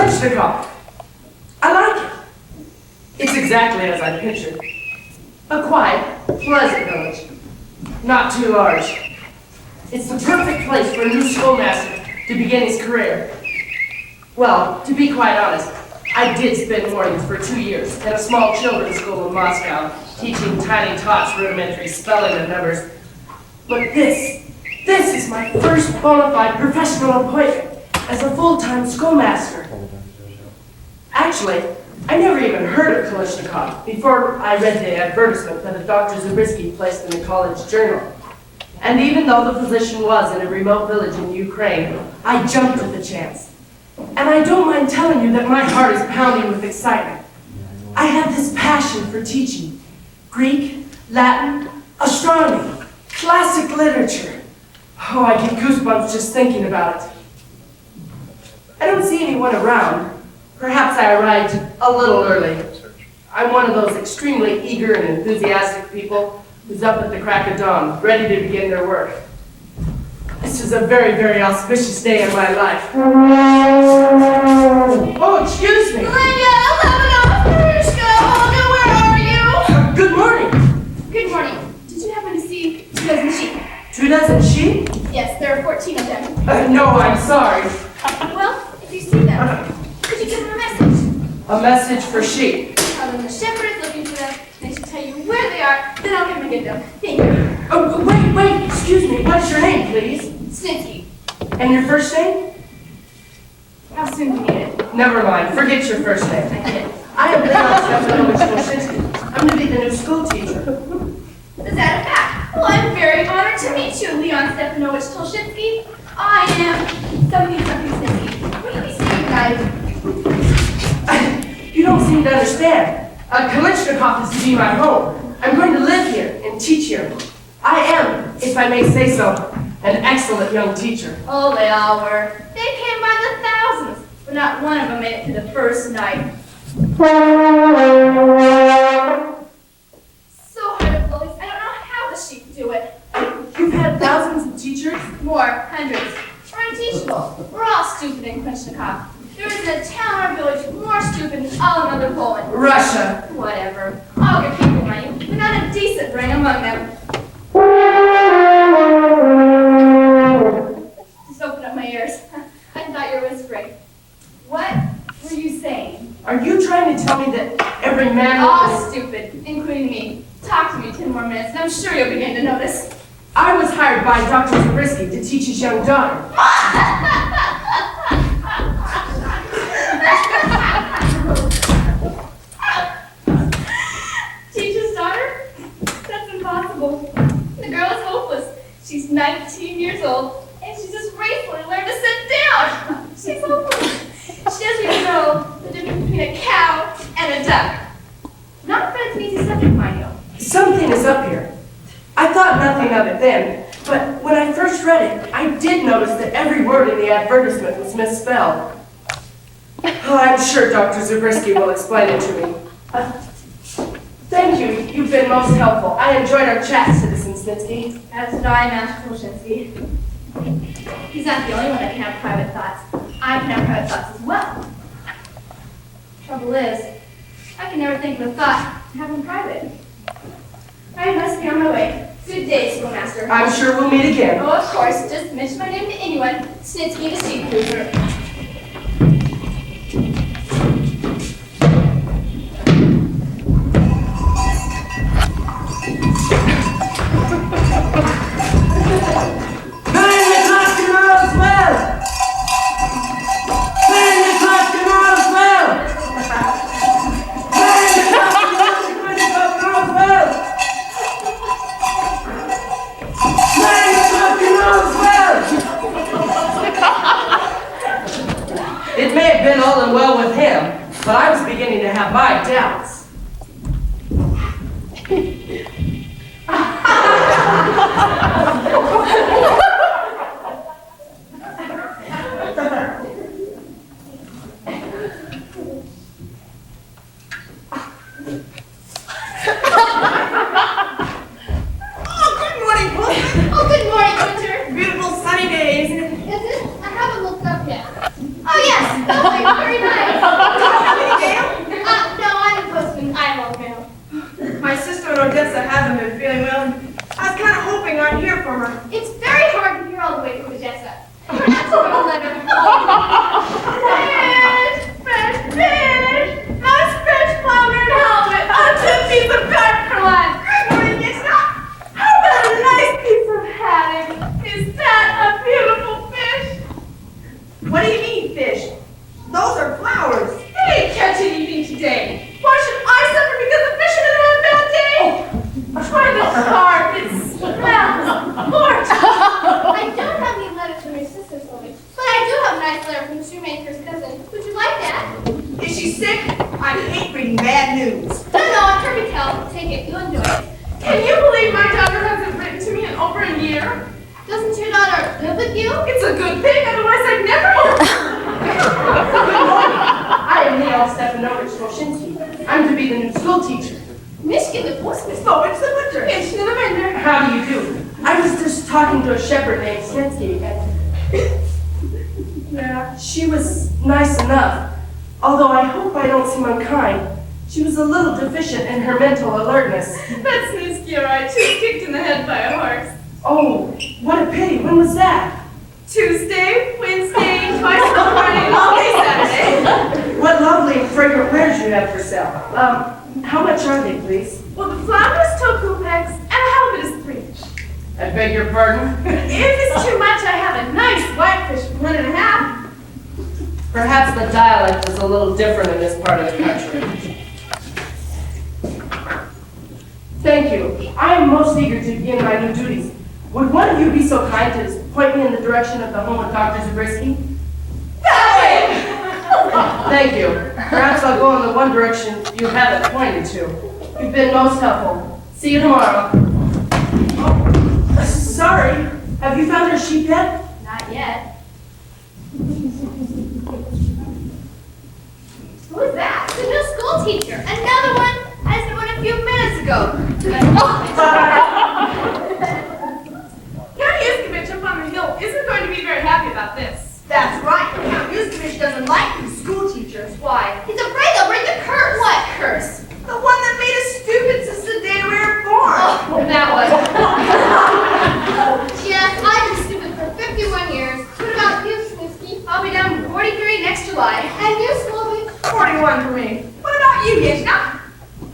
Kalishnikov. I like it. It's exactly as I pictured. A quiet, pleasant village. Not too large. It's the perfect place for a new schoolmaster to begin his career. Well, to be quite honest, I did spend mornings for 2 years at a small children's school in Moscow, teaching tiny tots rudimentary spelling and numbers. But this is my first bona fide professional appointment as a full-time schoolmaster. Actually, I never even heard of Kalishnikov before I read the advertisement that Dr. Zabriskie placed in the college journal. And even though the position was in a remote village in Ukraine, I jumped at the chance. And I don't mind telling you that my heart is pounding with excitement. I have this passion for teaching Greek, Latin, astronomy, classic literature. Oh, I get goosebumps just thinking about it. I don't see anyone around. Perhaps I arrived a little early. I'm one of those extremely eager and enthusiastic people who's up at the crack of dawn, ready to begin their work. This is a very, very auspicious day in my life. Oh, excuse me. Where are you? Good morning. Good morning. Did you happen to see 2 dozen sheep? 2 dozen sheep? Yes, there are 14 of them. No, I'm sorry. Well, if you see them, could you give them a message? A message for sheep. Tell them the shepherd is looking for them. They should tell you where they are. Then I'll come and get them. Thank you. Oh, wait, excuse me. What's your name, please? Snitsky. And your first name? How soon do you need it? Never mind. Forget your first name. I did. I am Leon Stefanovich. I'm to be the new school teacher. Is that a fact? Well, I'm very honored to meet you, Leon Stefanovich Tolshinsky. I am something Snitsky. Will you be staying tonight? You don't seem to understand. Kalishnikov is to be my home. I'm going to live here and teach here. I am, if I may say so, an excellent young teacher. Oh, they all were. They came by the thousands, but not one of them made it to the first night. So hard to police. I don't know how the sheep do it. You've had thousands of teachers? More, hundreds. We're unteachable. We're all stupid in Kalishnikov. There isn't a town or village more stupid than all of Northern Poland. Russia. Whatever. All good people, mind you, but not a decent brain among them. Just open up my ears. I thought you were whispering. What were you saying? Are you trying to tell me that every man... All stupid, including me. Talk to me 10 more minutes, and I'm sure you'll begin to notice. I was hired by Dr. Zabriskie to teach his young daughter. Teach his daughter? That's impossible. The girl is hopeless. She's 19 years old, and she's just recently learned to sit down. She's hopeless. She doesn't even know the difference between a cow and a duck. Not that it's an easy subject, mind you. Something is up here. I thought nothing of it then, but when I first read it, I did notice that every word in the advertisement was misspelled. Oh, I'm sure Dr. Zabriskie will explain it to me. Thank you. You've been most helpful. I enjoyed our chat, Citizen Snitsky. As did I, Master Tolshinsky. He's not the only one that can have private thoughts. I can have private thoughts as well. Trouble is, I can never think of a thought to have in private. I must be on my way. Good day, Schoolmaster. I'm sure we'll meet again. Oh, of course. Just mention my name to anyone. Snitsky the Sheep Cruiser. It may have been all and well with him, but I was beginning to have my doubts. Very nice. Doesn't your daughter live with you? It's a good thing, otherwise I'd never. I am Neil Stefanovich Toshinsky. I'm to be the new school teacher. Michigan, the postman. How do you do? I was just talking to a shepherd named Snitsky, and yeah, she was nice enough. Although I hope I don't seem unkind. She was a little deficient in her mental alertness. That's Snitsky, all right. She was kicked in the head by a horse. Oh, what a pity. When was that? Tuesday, Wednesday, twice on Friday, all day Saturday. What lovely and fragrant wares you have for sale. How much are they, please? Well, the flour is 2 kopecks, and a halibut is 3. I beg your pardon? If it's too much, I have a nice whitefish for 1.5. Perhaps the dialect is a little different in this part of the country. Thank you. I am most eager to begin my new duties. Would one of you be so kind to point me in the direction of the home of Dr. Zabriskie? That way! Thank you. Perhaps I'll go in the one direction you have it pointed to. You've been most helpful. See you tomorrow. Oh, sorry. Have you found her sheep yet? Not yet. Who is that? It's a new school teacher. Another one? I said one a few minutes ago. Count Yuskevich up on the hill isn't going to be very happy about this. That's right. Count Yuskevich doesn't like these school teachers. Why? He's afraid they'll bring the curse. What curse? The one that made us stupid since the day we were born. Oh, that one. Yes, I've been stupid for 51 years. What about you, Snitsky? I'll be down 43 next July. And you, Slovy? 41 for me. What about you, Yeshna?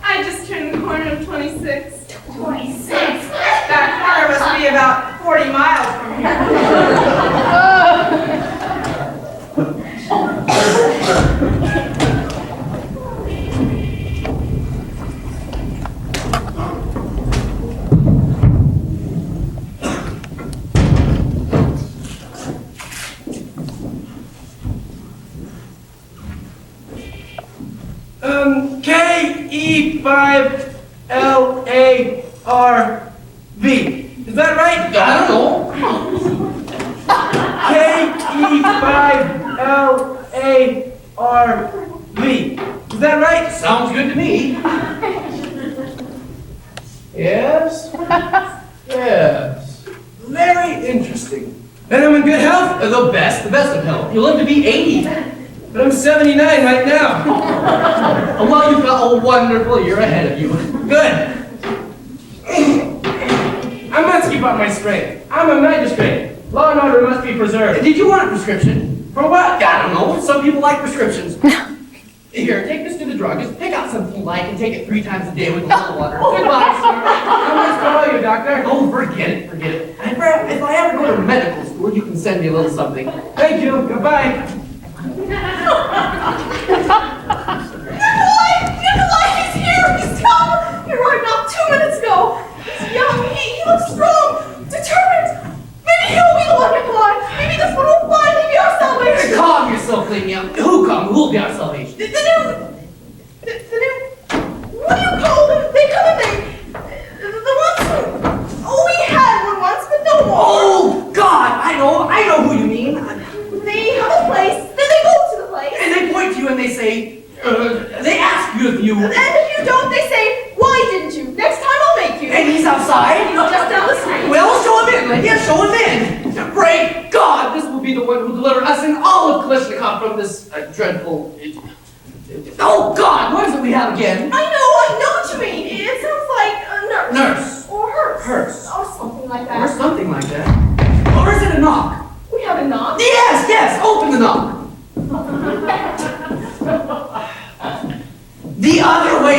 I just turned the corner of 26. 26? That corner must be about 40 miles from here. K-E-5-L-A-R-V. Is that right? I don't K-E-5-L-A-R-V. Is that right? know. Sounds good to me. Yes? Yes. Very interesting. Then I'm in good health? The best of health. You live to be 80. But I'm 79 right now. Well, you've got a wonderful year ahead of you. Good. I must keep up my strength. I'm a magistrate. Law and order must be preserved. Did you want a prescription? For what? I don't know. Some people like prescriptions. Here, take this to the druggist. Pick out something you like and take it 3 times a day with a little water. Goodbye, sir. How much to owe you, doctor? Oh, forget it. If I ever go to medical school, you can send me a little something. Thank you. Goodbye. Nikolai, he's here. He's come. He arrived not 2 minutes ago. He's young. He looks strong, determined. Maybe he'll be the one, Nikolai. Maybe this one will finally be our salvation. Calm yourself, Lenya. Who will be our salvation? The new, what do you call them? They come and the ones who, we had one once, but no more. Oh, God, I know who you mean. They have a place, then they go to the place. And they point to you and they say, they ask you if you... And if you don't, they say, why didn't you? Next time I'll make you. And he's outside? He's just down the street. Well, show him in, Lenya, show him in. Pray God, this will be the one who will deliver us and all of Kalishnikov from this dreadful... Oh, God, what is it we have again? I know what you mean. It sounds like a nurse. Nurse. Or hearse. Hearse. Or something like Or that. something like that. Or is it a knock? We have a knock. Yes, open the knock. The other way.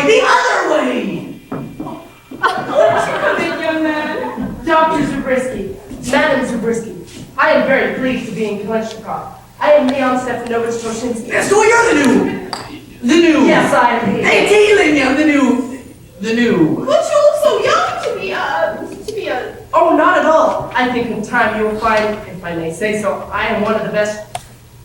Won't you come in, young man? Dr. Zabriskie, Madam Zabriskie, I am very pleased to be in Kalishnikov. I am Leon Stefanovich Toshinsky. So you're the new... Yes, I am. Hey, Lenya, the new... But you look so young to be a... Oh, not at all. I think in time you will find, if I may say so, I am one of the best.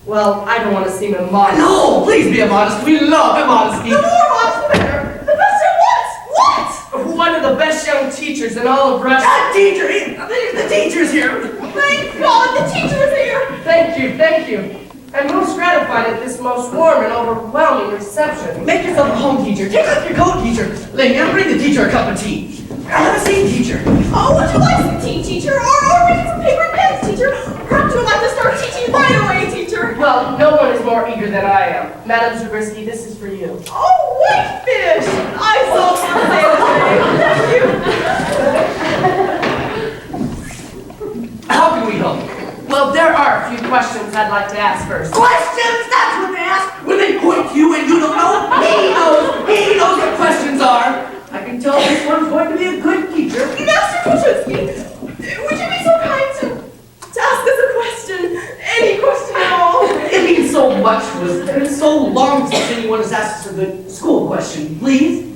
Well, I don't want to seem immodest. No, please be immodest. We love immodesty. The more modest, the better. The best at what? What? One of the best young teachers in all of Russia. That teacher, the teacher's here. Thank God, the teacher is here. Thank you, thank you. I'm most gratified at this most warm and overwhelming reception. Make yourself at home, teacher. Take off your coat, teacher. Lincoln, bring the teacher a cup of tea. Have a seat, teacher. Oh, would you like some tea, teacher? Or bring some paper and pens, teacher? Perhaps you would like to start teaching right away, teacher? Well, no one is more eager than I am. Madam Zabriskie, this is for you. Oh, white fish! I saw some today. Thank you. How can we help? Well, there are a few questions I'd like to ask first. Questions? That's what they ask when they point to you and you don't know. He knows. He knows what questions are. I can tell this one's going to be a good teacher. Master Kuczynski, would you be so kind to ask us a question? Any question at all? It means so much to us. It's been so long since anyone has asked us a good school question. Please?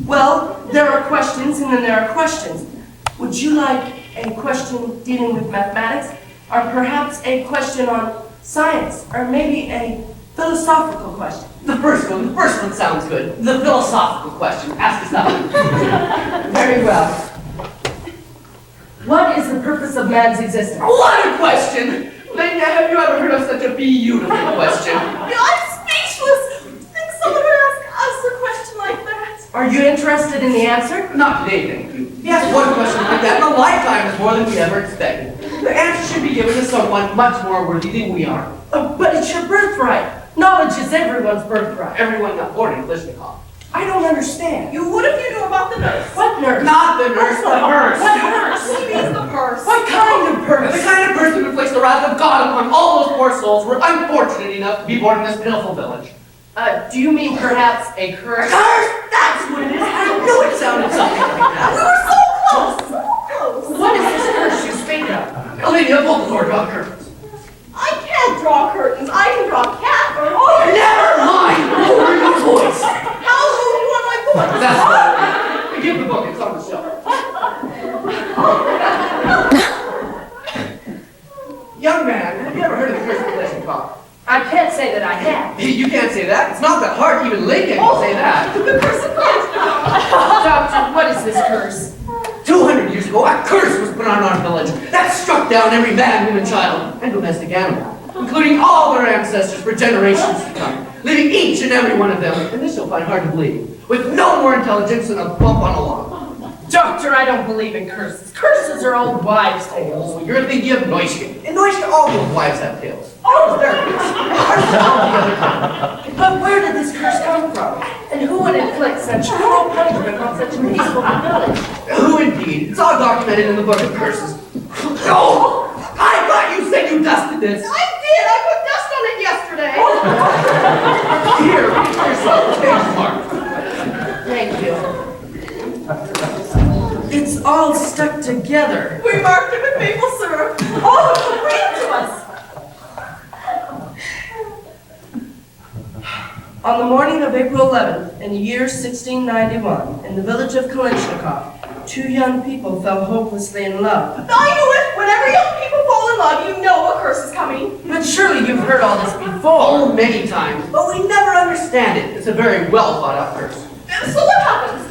Well, there are questions and then there are questions. Would you like a question dealing with mathematics? Or perhaps a question on science? Or maybe a philosophical question? The first one sounds good. The philosophical question. Ask us that one. Very well. What is the purpose of man's existence? What a question! Lena, have you ever heard of such a beautiful question? I'm speechless. Think someone would ask us a question like that. Are you interested in the answer? Not today, thank you. Yes, one question like that in a lifetime is more than we ever expected. The answer should be given to someone much more worthy than we are. But it's your birthright. Knowledge is everyone's birthright. Everyone not born in Klishnikov. I don't understand. What if you knew about the nurse? What nurse? Not the nurse, the hearse. What nurse? He means the purse. What kind of The purse? kind of person who inflicts the wrath of God upon all those poor souls who are unfortunate enough to be born in this pitiful village. Do you mean perhaps a curse? Curse! That's what it is! I knew it sounded something like that. We were so close, so close. What is this curse you speak of? Olivia, hold the door, draw curtains. I can't draw curtains. I can draw cat or Never mind! Lower your voice! How low do you want my voice? That's right. Give the book, it's on the shelf. Young man, have you ever heard of the curse of Klishnikov? I can't say that I have. You can't say that. It's not that hard. Even Lincoln can say that. The curse of Doctor, what is this curse? 200 years ago, a curse was put on our village that struck down every man, woman, child, and domestic animal, including all their ancestors for generations to come, leaving each and every one of them, and this you'll find hard to believe, with no more intelligence than a bump on a log. Doctor, I don't believe in curses. Curses are old wives' tales. Oh, you're thinking of Neuschke. In Neuschke, all those wives have tails. All of their tails. Ours is all the other kind. But where did this curse come from? And who would inflict such cruel punishment on such a peaceful village? Who indeed? It's all documented in the Book of Curses. Oh! I thought you said you dusted this! I did! I put dust on it yesterday! Here, read for yourself. Page mark. Thank you. It's all stuck together. We marked it with maple syrup. Oh, read it to us! On the morning of April 11th, in the year 1691, in the village of Kalishnikov, two young people fell hopelessly in love. I knew it! Whenever young people fall in love, you know a curse is coming. But surely you've heard all this before. Oh, many times, but we never understand it. It's a very well thought out curse. So what happens?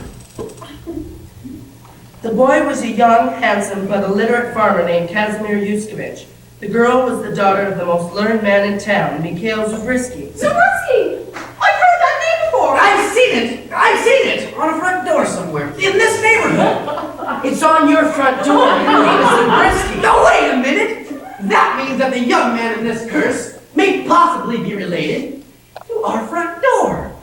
The boy was a young, handsome, but illiterate farmer named Kazimir Yuskevich. The girl was the daughter of the most learned man in town, Mikhail Zabriskie. Zabriskie! I've heard that name before! I've seen it! I've seen it! On a front door somewhere. In this neighborhood. It's on your front door. Your name is Zabriskie. No, wait a minute! That means that the young man in this curse may possibly be related to our front door.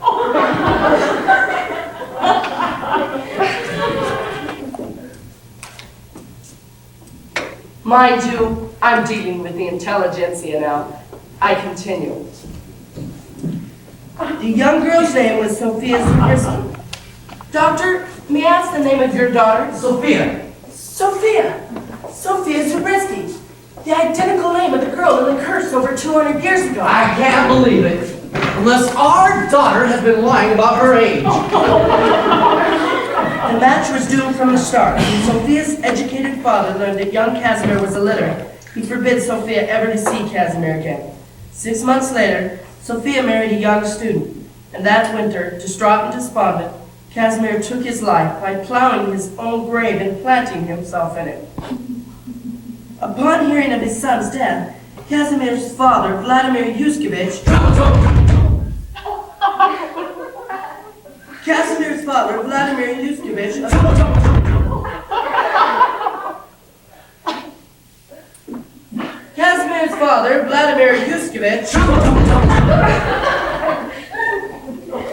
Mind you, I'm dealing with the intelligentsia now. I continue. The young girl's name was Sophia Zabriskie. Doctor, may I ask the name of your daughter? Sophia. Sophia Zabriskie. The identical name of the girl in the curse over 200 years ago. I can't believe it. Unless our daughter has been lying about her age. The match was doomed from the start. When Sophia's educated father learned that young Casimir was illiterate, he forbid Sophia ever to see Casimir again. 6 months later, Sophia married a young student, and that winter, distraught and despondent, Casimir took his life by plowing his own grave and planting himself in it. Upon hearing of his son's death, Casimir's father, Vladimir Yuskevich, Casimir's father, Vladimir Yuskevich, Casimir's father, Vladimir Yuskevich,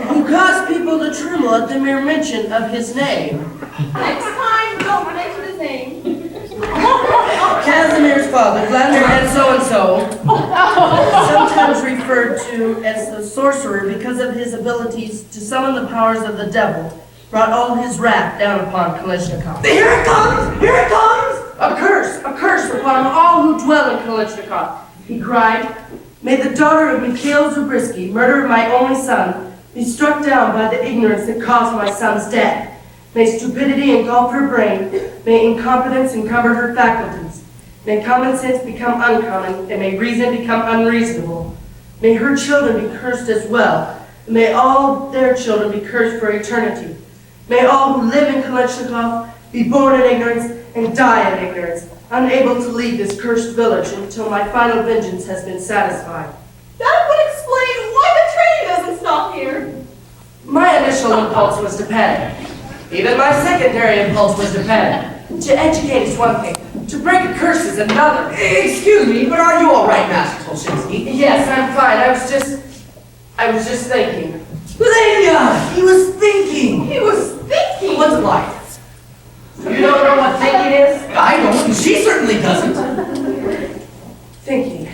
who caused people to tremble at the mere mention of his name. Next time, don't mention his name. Casimir's father, Vladimir and so-and-so, sometimes referred to as the sorcerer because of his abilities to summon the powers of the devil, brought all his wrath down upon Kalishnikov. Here it comes! Here it comes! A curse upon all who dwell in Kalishnikov, he cried. May the daughter of Mikhail Zabriskie, murderer of my only son, be struck down by the ignorance that caused my son's death. May stupidity engulf her brain, may incompetence encumber her faculties, may common sense become uncommon, and may reason become unreasonable. May her children be cursed as well, and may all their children be cursed for eternity. May all who live in Kalishnikov be born in ignorance and die in ignorance, unable to leave this cursed village until my final vengeance has been satisfied. That would explain why the train doesn't stop here. My initial impulse was to panic. Even my secondary impulse was to panic. To educate is one thing. To break a curse is another. Excuse me, but are you all right, Master Tolshinsky? Yes, I'm fine. I was just thinking. Lydia! He was thinking! He was thinking. What's it like? You don't know what thinking is? I don't, and she certainly doesn't. Thinking.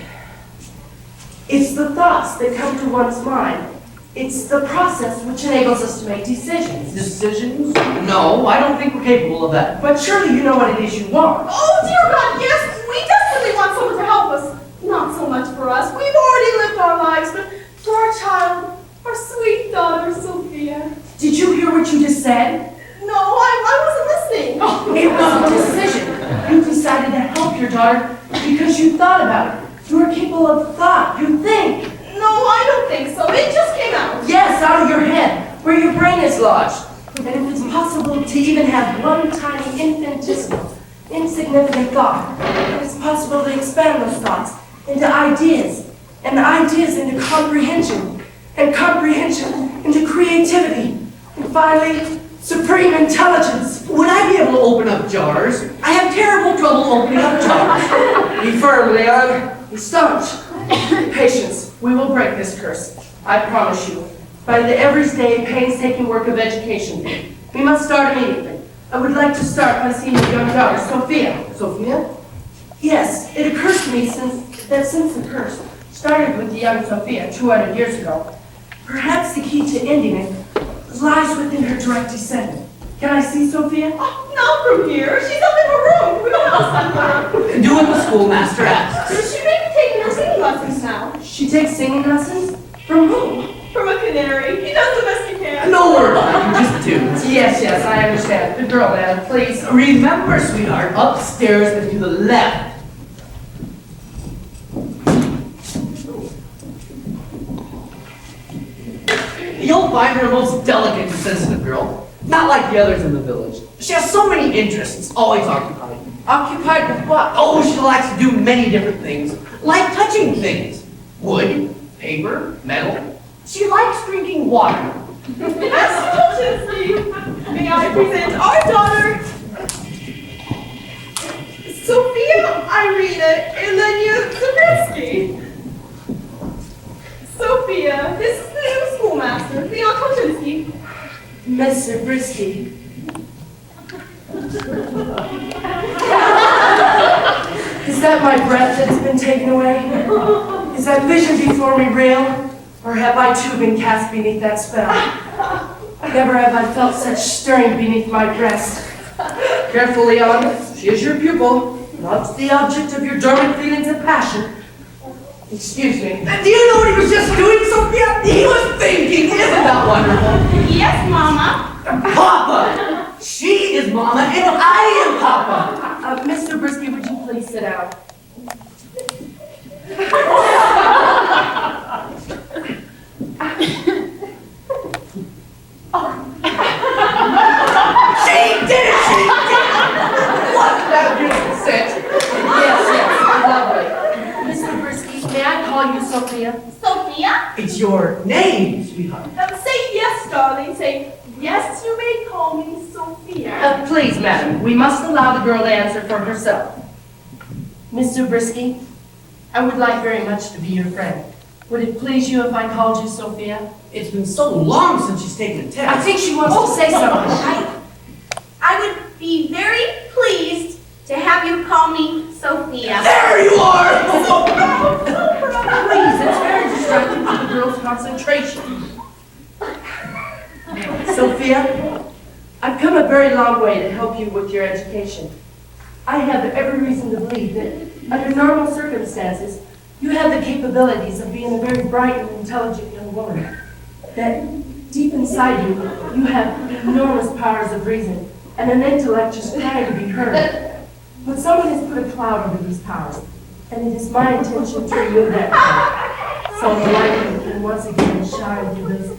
It's the thoughts that come to one's mind. It's the process which enables us to make decisions. Decisions? No, I don't think we're capable of that. But surely you know what it is you want. Oh, dear God, yes, we desperately want someone to help us. Not so much for us. We've already lived our lives, but for our child, our sweet daughter, Sophia. Did you hear what you just said? No, I wasn't listening. It was a decision. You decided to help your daughter because you thought about it. You are capable of thought. You think. No, I don't think so. It just came out. Yes, out of your head, where your brain is lodged. And if it's possible to even have one tiny, infinitesimal, insignificant thought, then it's possible to expand those thoughts into ideas, and ideas into comprehension, and comprehension into creativity, and finally, supreme intelligence. Would I be able to open up jars? I have terrible trouble opening up jars. Be firm, Leon. Be staunch. Patience. We will break this curse. I promise you. By the everyday, painstaking work of education. We must start immediately. I would like to start by seeing your young daughter, Sophia. Sophia? Yes, it occurs to me since the curse started with the young Sophia 200 years ago, perhaps the key to ending it lies within her direct descendant. Can I see Sophia? Oh, not from here. She's up in her room. We don't have to send her. Do what the schoolmaster asks. She may be taking her singing lessons now. She takes singing lessons? From whom? From a canary. He does the best he can. No word on it, just do. Yes, I understand. Good girl, man. Please. Remember, sweetheart, upstairs and to the left. You'll find her a most delicate and sensitive girl. Not like the others in the village. She has so many interests, always occupied. Occupied with what? Oh, she likes to do many different things. Like touching things. Wood, paper, metal. She likes drinking water. Master Tolshinsky, may I present our daughter, Sophia Irina Ilenia Zabriskie. Sophia, this is the new schoolmaster, Leon Tolshinsky. Miss Zabriskie. Is that my breath that has been taken away? Is that vision before me real? Or have I too been cast beneath that spell? Never have I felt such stirring beneath my breast. Careful, Leon. She is your pupil, not the object of your dormant feelings of passion. Excuse me. Do you know what he was just doing, Sophia? He was thinking. Isn't that wonderful? Yes, Mama. Papa! She is Mama and I am Papa. Mr. Brisky, would you please sit down? She did it! She did it! Wasn't that a beautiful scent? Yes, is your name, sweetheart? Say yes, darling. Say, yes, you may call me Sophia. Please, madam, we must allow the girl to answer for herself. Miss Zabriskie, I would like very much to be your friend. Would it please you if I called you Sophia? It's been so long since she's taken a test. I think she wants to say something. I would be very pleased to have you call me Sophia. There you are! Please, it's very distracting to the girl's concentration. Sophia, I've come a very long way to help you with your education. I have every reason to believe that under normal circumstances, you have the capabilities of being a very bright and intelligent young woman. That deep inside you, you have enormous powers of reason and an intellect just trying to be heard. But someone has put a cloud over these powers, and it is my intention to remove that cloud, so the light can once again shine through those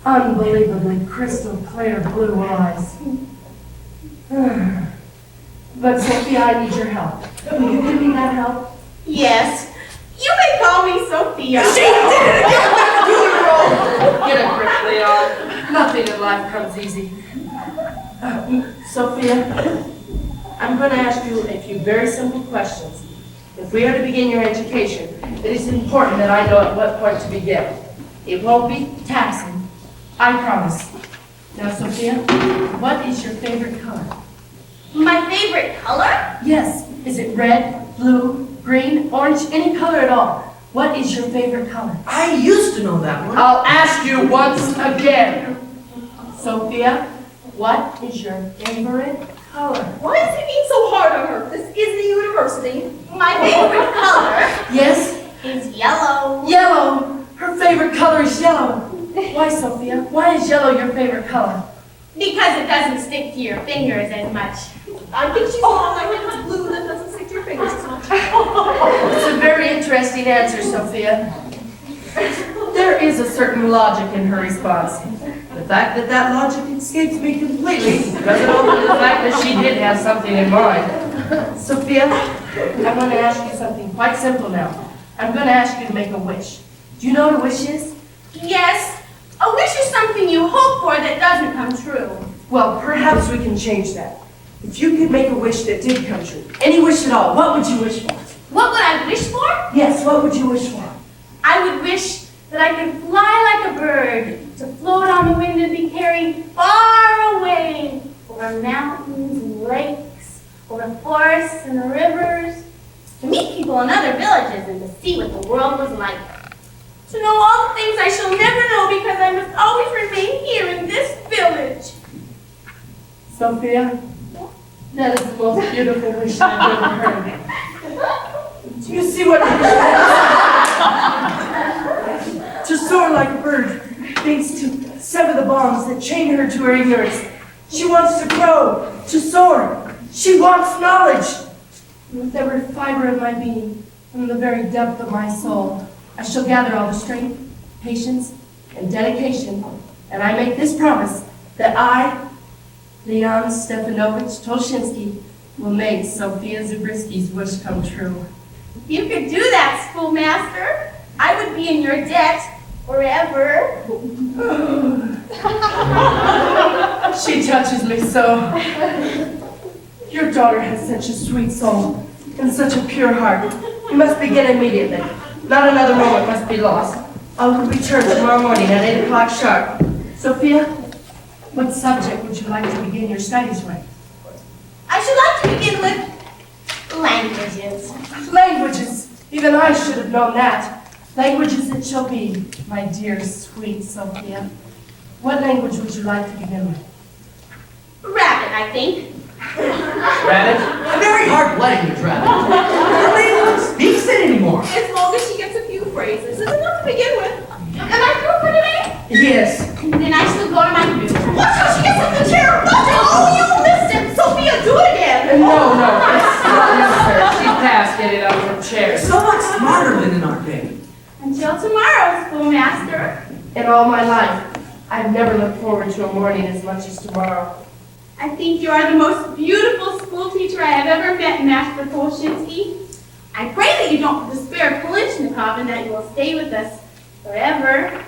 unbelievably crystal clear blue eyes. But Sophia, I need your help. Will you give me that help? Yes, you may call me Sophia. She did it again! Get a grip, Leon. Nothing in life comes easy. Sophia, I'm going to ask you a few very simple questions. If we are to begin your education, it is important that I know at what point to begin. It won't be taxing, I promise. Now, Sophia, what is your favorite color? My favorite color? Yes. Is it red, blue, green, orange, any color at all? What is your favorite color? I used to know that one. I'll ask you once again. Sophia, what is your favorite color? Why is he being so hard on her? This is the university. My favorite color Yes? is yellow. Yellow. Her favorite color is yellow. Why, Sophia? Why is yellow your favorite color? Because it doesn't stick to your fingers as much. I think she's wrong. I think it's blue that doesn't stick to your fingers as much. It's a very interesting answer, Sophia. There is a certain logic in her response. The fact that that logic escapes me completely doesn't alter the fact that she did have something in mind. Sophia, I'm going to ask you something quite simple now. I'm going to ask you to make a wish. Do you know what a wish is? Yes, a wish is something you hope for that doesn't come true. Well, perhaps we can change that. If you could make a wish that did come true, any wish at all, what would you wish for? What would I wish for? Yes, what would you wish for? I would wish that I could fly like a bird, to float on the wind and be carried far away over mountains and lakes, over forests and rivers, to meet people in other villages and to see what the world was like. To know all the things I shall never know because I must always remain here in this village. Sophia, that is the most beautiful wish I've ever heard. Do you see what it is? To soar like a bird means to sever the bonds that chain her to her ignorance. She wants to grow, to soar. She wants knowledge. And with every fiber of my being, from the very depth of my soul, I shall gather all the strength, patience, and dedication, and I make this promise that I, Leon Stefanovich Tolshinsky, will make Sophia Zabriskie's wish come true. If you could do that, schoolmaster, I would be in your debt forever. She touches me so. Your daughter has such a sweet soul and such a pure heart. You must begin immediately. Not another moment must be lost. I will return tomorrow morning at 8 o'clock sharp. Sophia, what subject would you like to begin your studies with? I should like to begin with languages. Languages. Even I should have known that. Languages it shall be, my dear, sweet Sophia. What language would you like to begin with? Rabbit, I think. Rabbit? A very hard language, Rabbit. Nobody speaks it anymore. As long as she gets a few phrases, it's enough to begin with. Am I through for today? Yes. Then I shall go to my room. Watch how she gets up the chair! Watch how, oh, you missed it! Sophia, do it again! No, it's not necessary. She passed getting up from You're chairs. so much smarter than in our day. Until tomorrow, schoolmaster. In all my life, I've never looked forward to a morning as much as tomorrow. I think you are the most beautiful school teacher I have ever met, Master Polshinsky. I pray that you don't despair of Polishnikov and that you will stay with us Forever.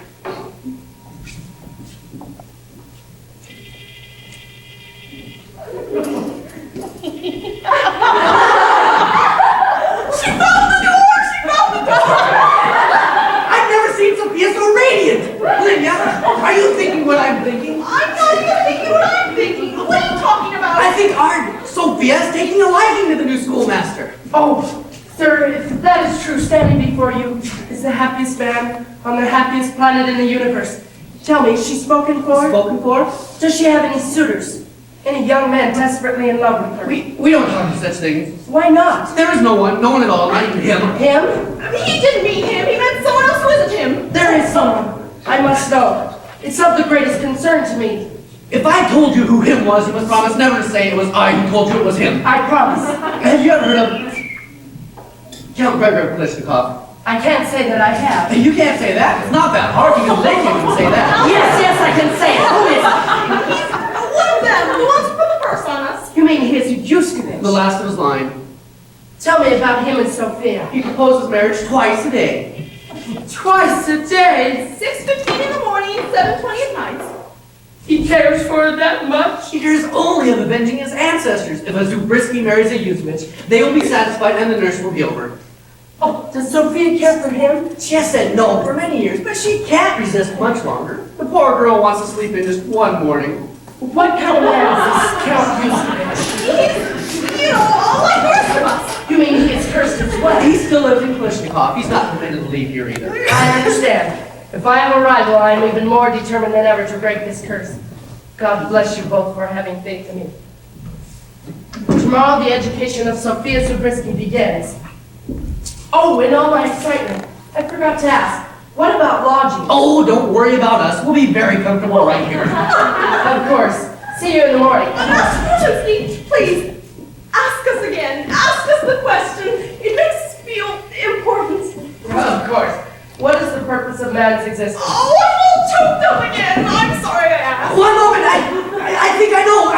She found the door! She found the door! I've never seen Sophia so radiant! Lydia, are you thinking what I'm thinking? I'm not even thinking what I'm thinking. What are you talking about? I think our Sophia is taking a liking to the new schoolmaster. Oh, sir, if that is true, standing before you is the happiest man on the happiest planet in the universe. Tell me, is she spoken for? Spoken for? Does she have any suitors? Any young men desperately in love with her? We don't talk of such things. Why not? There is no one at all, not even him. Him? I mean, he didn't mean him. He meant someone else who isn't him. There is someone. I must know. It's of the greatest concern to me. If I told you who him was, you must promise never to say it was I who told you it was him. I promise. Have you ever heard of Count Gregory Polishnikov? I can't say that I have. You can't say that. It's not that hard. You can lick him and say that. Yes, I can say it. Who is it? He's one of them who wants to put the curse on us. You mean he is Yushkovich? The last of his line. Tell me about him and Sophia. He proposes marriage twice a day. Twice a day? 6:15 in the morning, 7:20 at night. He cares for her that much? He cares only of avenging his ancestors. If a Zubrisky marries a Yuzmich, they will be satisfied and the nurse will be over. Oh, does Sophia care for him? She has said no for many years, but she can't resist much longer. The poor girl wants to sleep in just one morning. What kind of man is this Count Yushkovich? He's, all like the rest of us. You mean he is cursed as well? He still lives in Polishnikov. He's not permitted to leave here either. I understand. If I have a rival, I am even more determined than ever to break this curse. God bless you both for having faith in me. Tomorrow the education of Sophia Zubrisky begins. Oh, in all my excitement, I forgot to ask, what about lodging? Oh, don't worry about us. We'll be very comfortable right here. Of course. See you in the morning. Master Puchinsky, please, ask us again. Ask us the question. It makes us feel important. Of course. What is the purpose of man's existence? Oh, I'm all choked up again. I'm sorry I asked. One moment, I think I know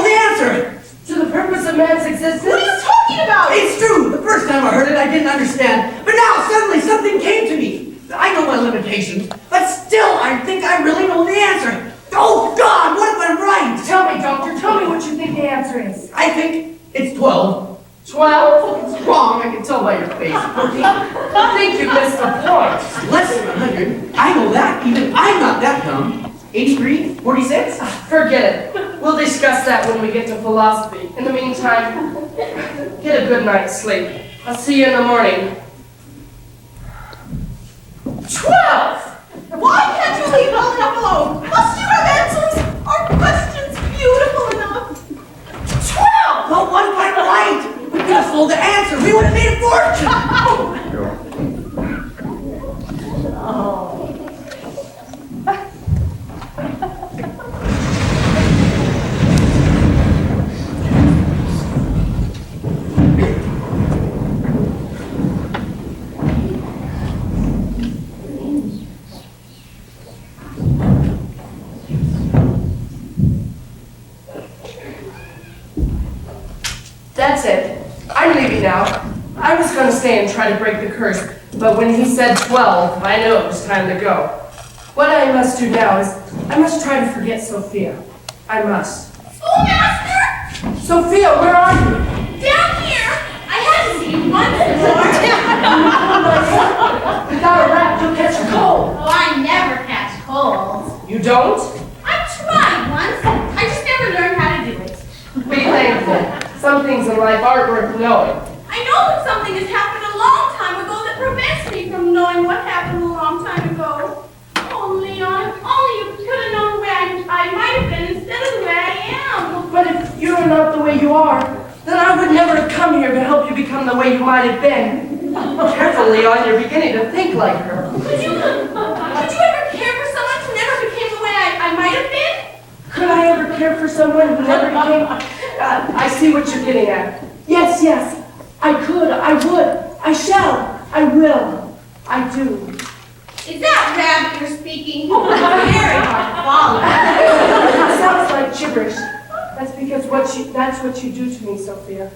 the answer. To the purpose of man's existence? What are you talking about? It's true. The first time I heard it, I didn't understand. But now, suddenly, something came to me. I know my limitations, but still, I think I really know the answer. Oh, God, what if I'm right? Tell me, doctor, tell me what you think the answer is. I think it's 12. 12? It's wrong, I can tell by your face. 14? I think you missed the point. Less than 100. I know that. Even I'm not that dumb. 83? 46? Forget it. We'll discuss that when we get to philosophy. In the meantime, get a good night's sleep. I'll see you in the morning. 12! Why can't you leave well enough alone? Must you have answers? Are questions beautiful enough? 12! No one quite right. We could have sold the answer. We would have made a fortune. That's it. I'm leaving now. I was going to stay and try to break the curse, but when he said 12, I knew it was time to go. What I must do now is, I must try to forget Sophia. I must. Schoolmaster! Sophia, where are you? Down here! I had to see you once before. Without a wrap, you'll catch a cold. Oh, I never catch colds. You don't? I've tried once. I just never learned how to do it. Be thankful. Some things in life aren't worth knowing. I know that something has happened a long time ago that prevents me from knowing what happened a long time ago. Oh, Leon, if only you could have known where I might have been instead of the way I am. But if you're not the way you are, then I would never have come here to help you become the way you might have been. Careful, Leon, you're beginning to think like her. Could you ever care for someone who never became the way I might have been? Could I ever care for someone who never became... I see what you're getting at. Yes, I could, I would, I shall, I will, I do. Is that rabbit you're speaking? Very hard to follow. It sounds like gibberish. That's because that's what you do to me, Sophia.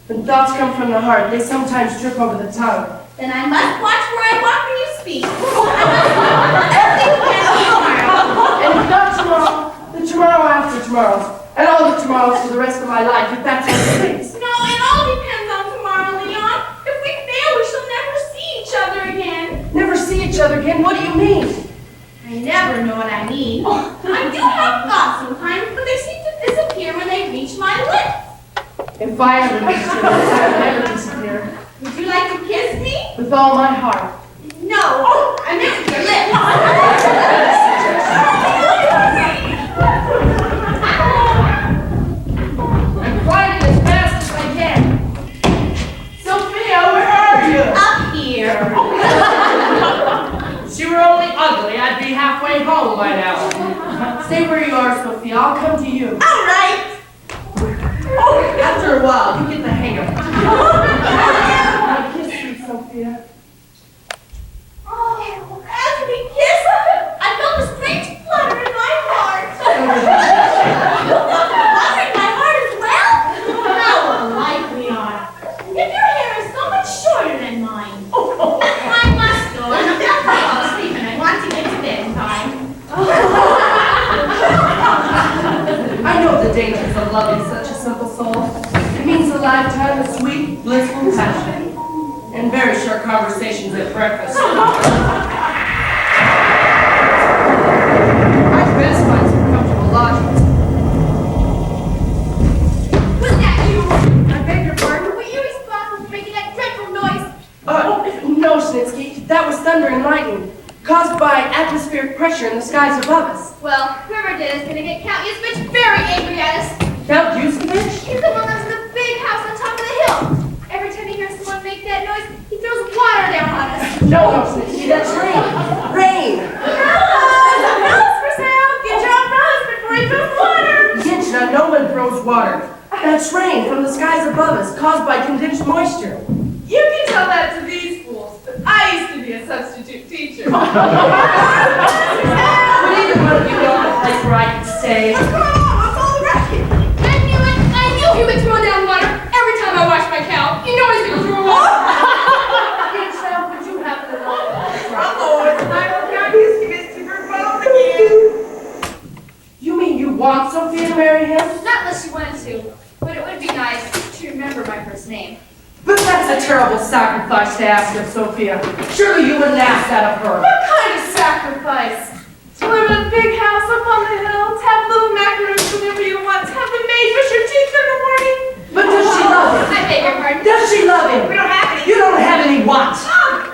When thoughts come from the heart, they sometimes trip over the tongue. Then I must watch where I walk when you speak. Everything depends tomorrow. And if not tomorrow, then tomorrow after tomorrow. And all the tomorrows for the rest of my life, if that's what it takes. No, it all depends on tomorrow, Leon. If we fail, we shall never see each other again. Never see each other again? What do you mean? I never know what I mean. I do have thoughts sometimes, but they seem to disappear when they reach my lips. If I ever meet you, I will never disappear. Would you like to kiss me? With all my heart. No, I meant your lips. I'm flying as fast as I can. Sophia, where are you? Up here. If she were only ugly, I'd be halfway home by now. Stay where you are, Sophia. I'll come to you. All right. After a while, you get the hang of it. Kiss me, Sophia. Oh, as we kiss, I felt a strange flutter in my heart. Flutter in my heart as well? How alike we are. If your hair is so much shorter than mine. I must go. I'm not fall asleep and I want to get to bed in time. I know the dangers of loving such a simple soul. It means a lifetime of sweet, blissful passion. And very short conversations at breakfast. I'd best find some comfortable lodgings. Was that you? I beg your pardon? Were you responsible for making that dreadful noise? No, Snitsky. That was thunder and lightning, caused by atmospheric pressure in the skies above us. Well, whoever did is gonna get Count Yusevich very angry at us. Count Yusevich? He's the one that's in the big house on top of the hill. Every time he hears someone make that noise, he throws water down on us. No, Snitsky, that's rain. Rain! There's umbrellas for sale. Get your umbrellas before he throws water. Yinchna, no one throws water. That's rain from the skies above us, caused by condensed moisture. You can tell that to these fools, but I used to be a substitute teacher. Would either one of you know a place where I could stay? What's going on? What's all the racket? I knew it. I knew he would throw down water every time I wash my cow. You know he's gonna throw water. Yinchna, would you happen to know? Oh, it's time for Count Yusevich to perform again. You mean you want Sophia to marry him? Not unless you wanted to, but it would be nice to remember my first name. But that's a terrible sacrifice to ask of Sophia. Surely you wouldn't ask that of her. What kind of sacrifice? To live in a big house up on the hill, to have little macaroons whenever you want, to have the maid brush your teeth in the morning. But does she love him? I beg your pardon. Does she love him? We don't have any. You don't have any what?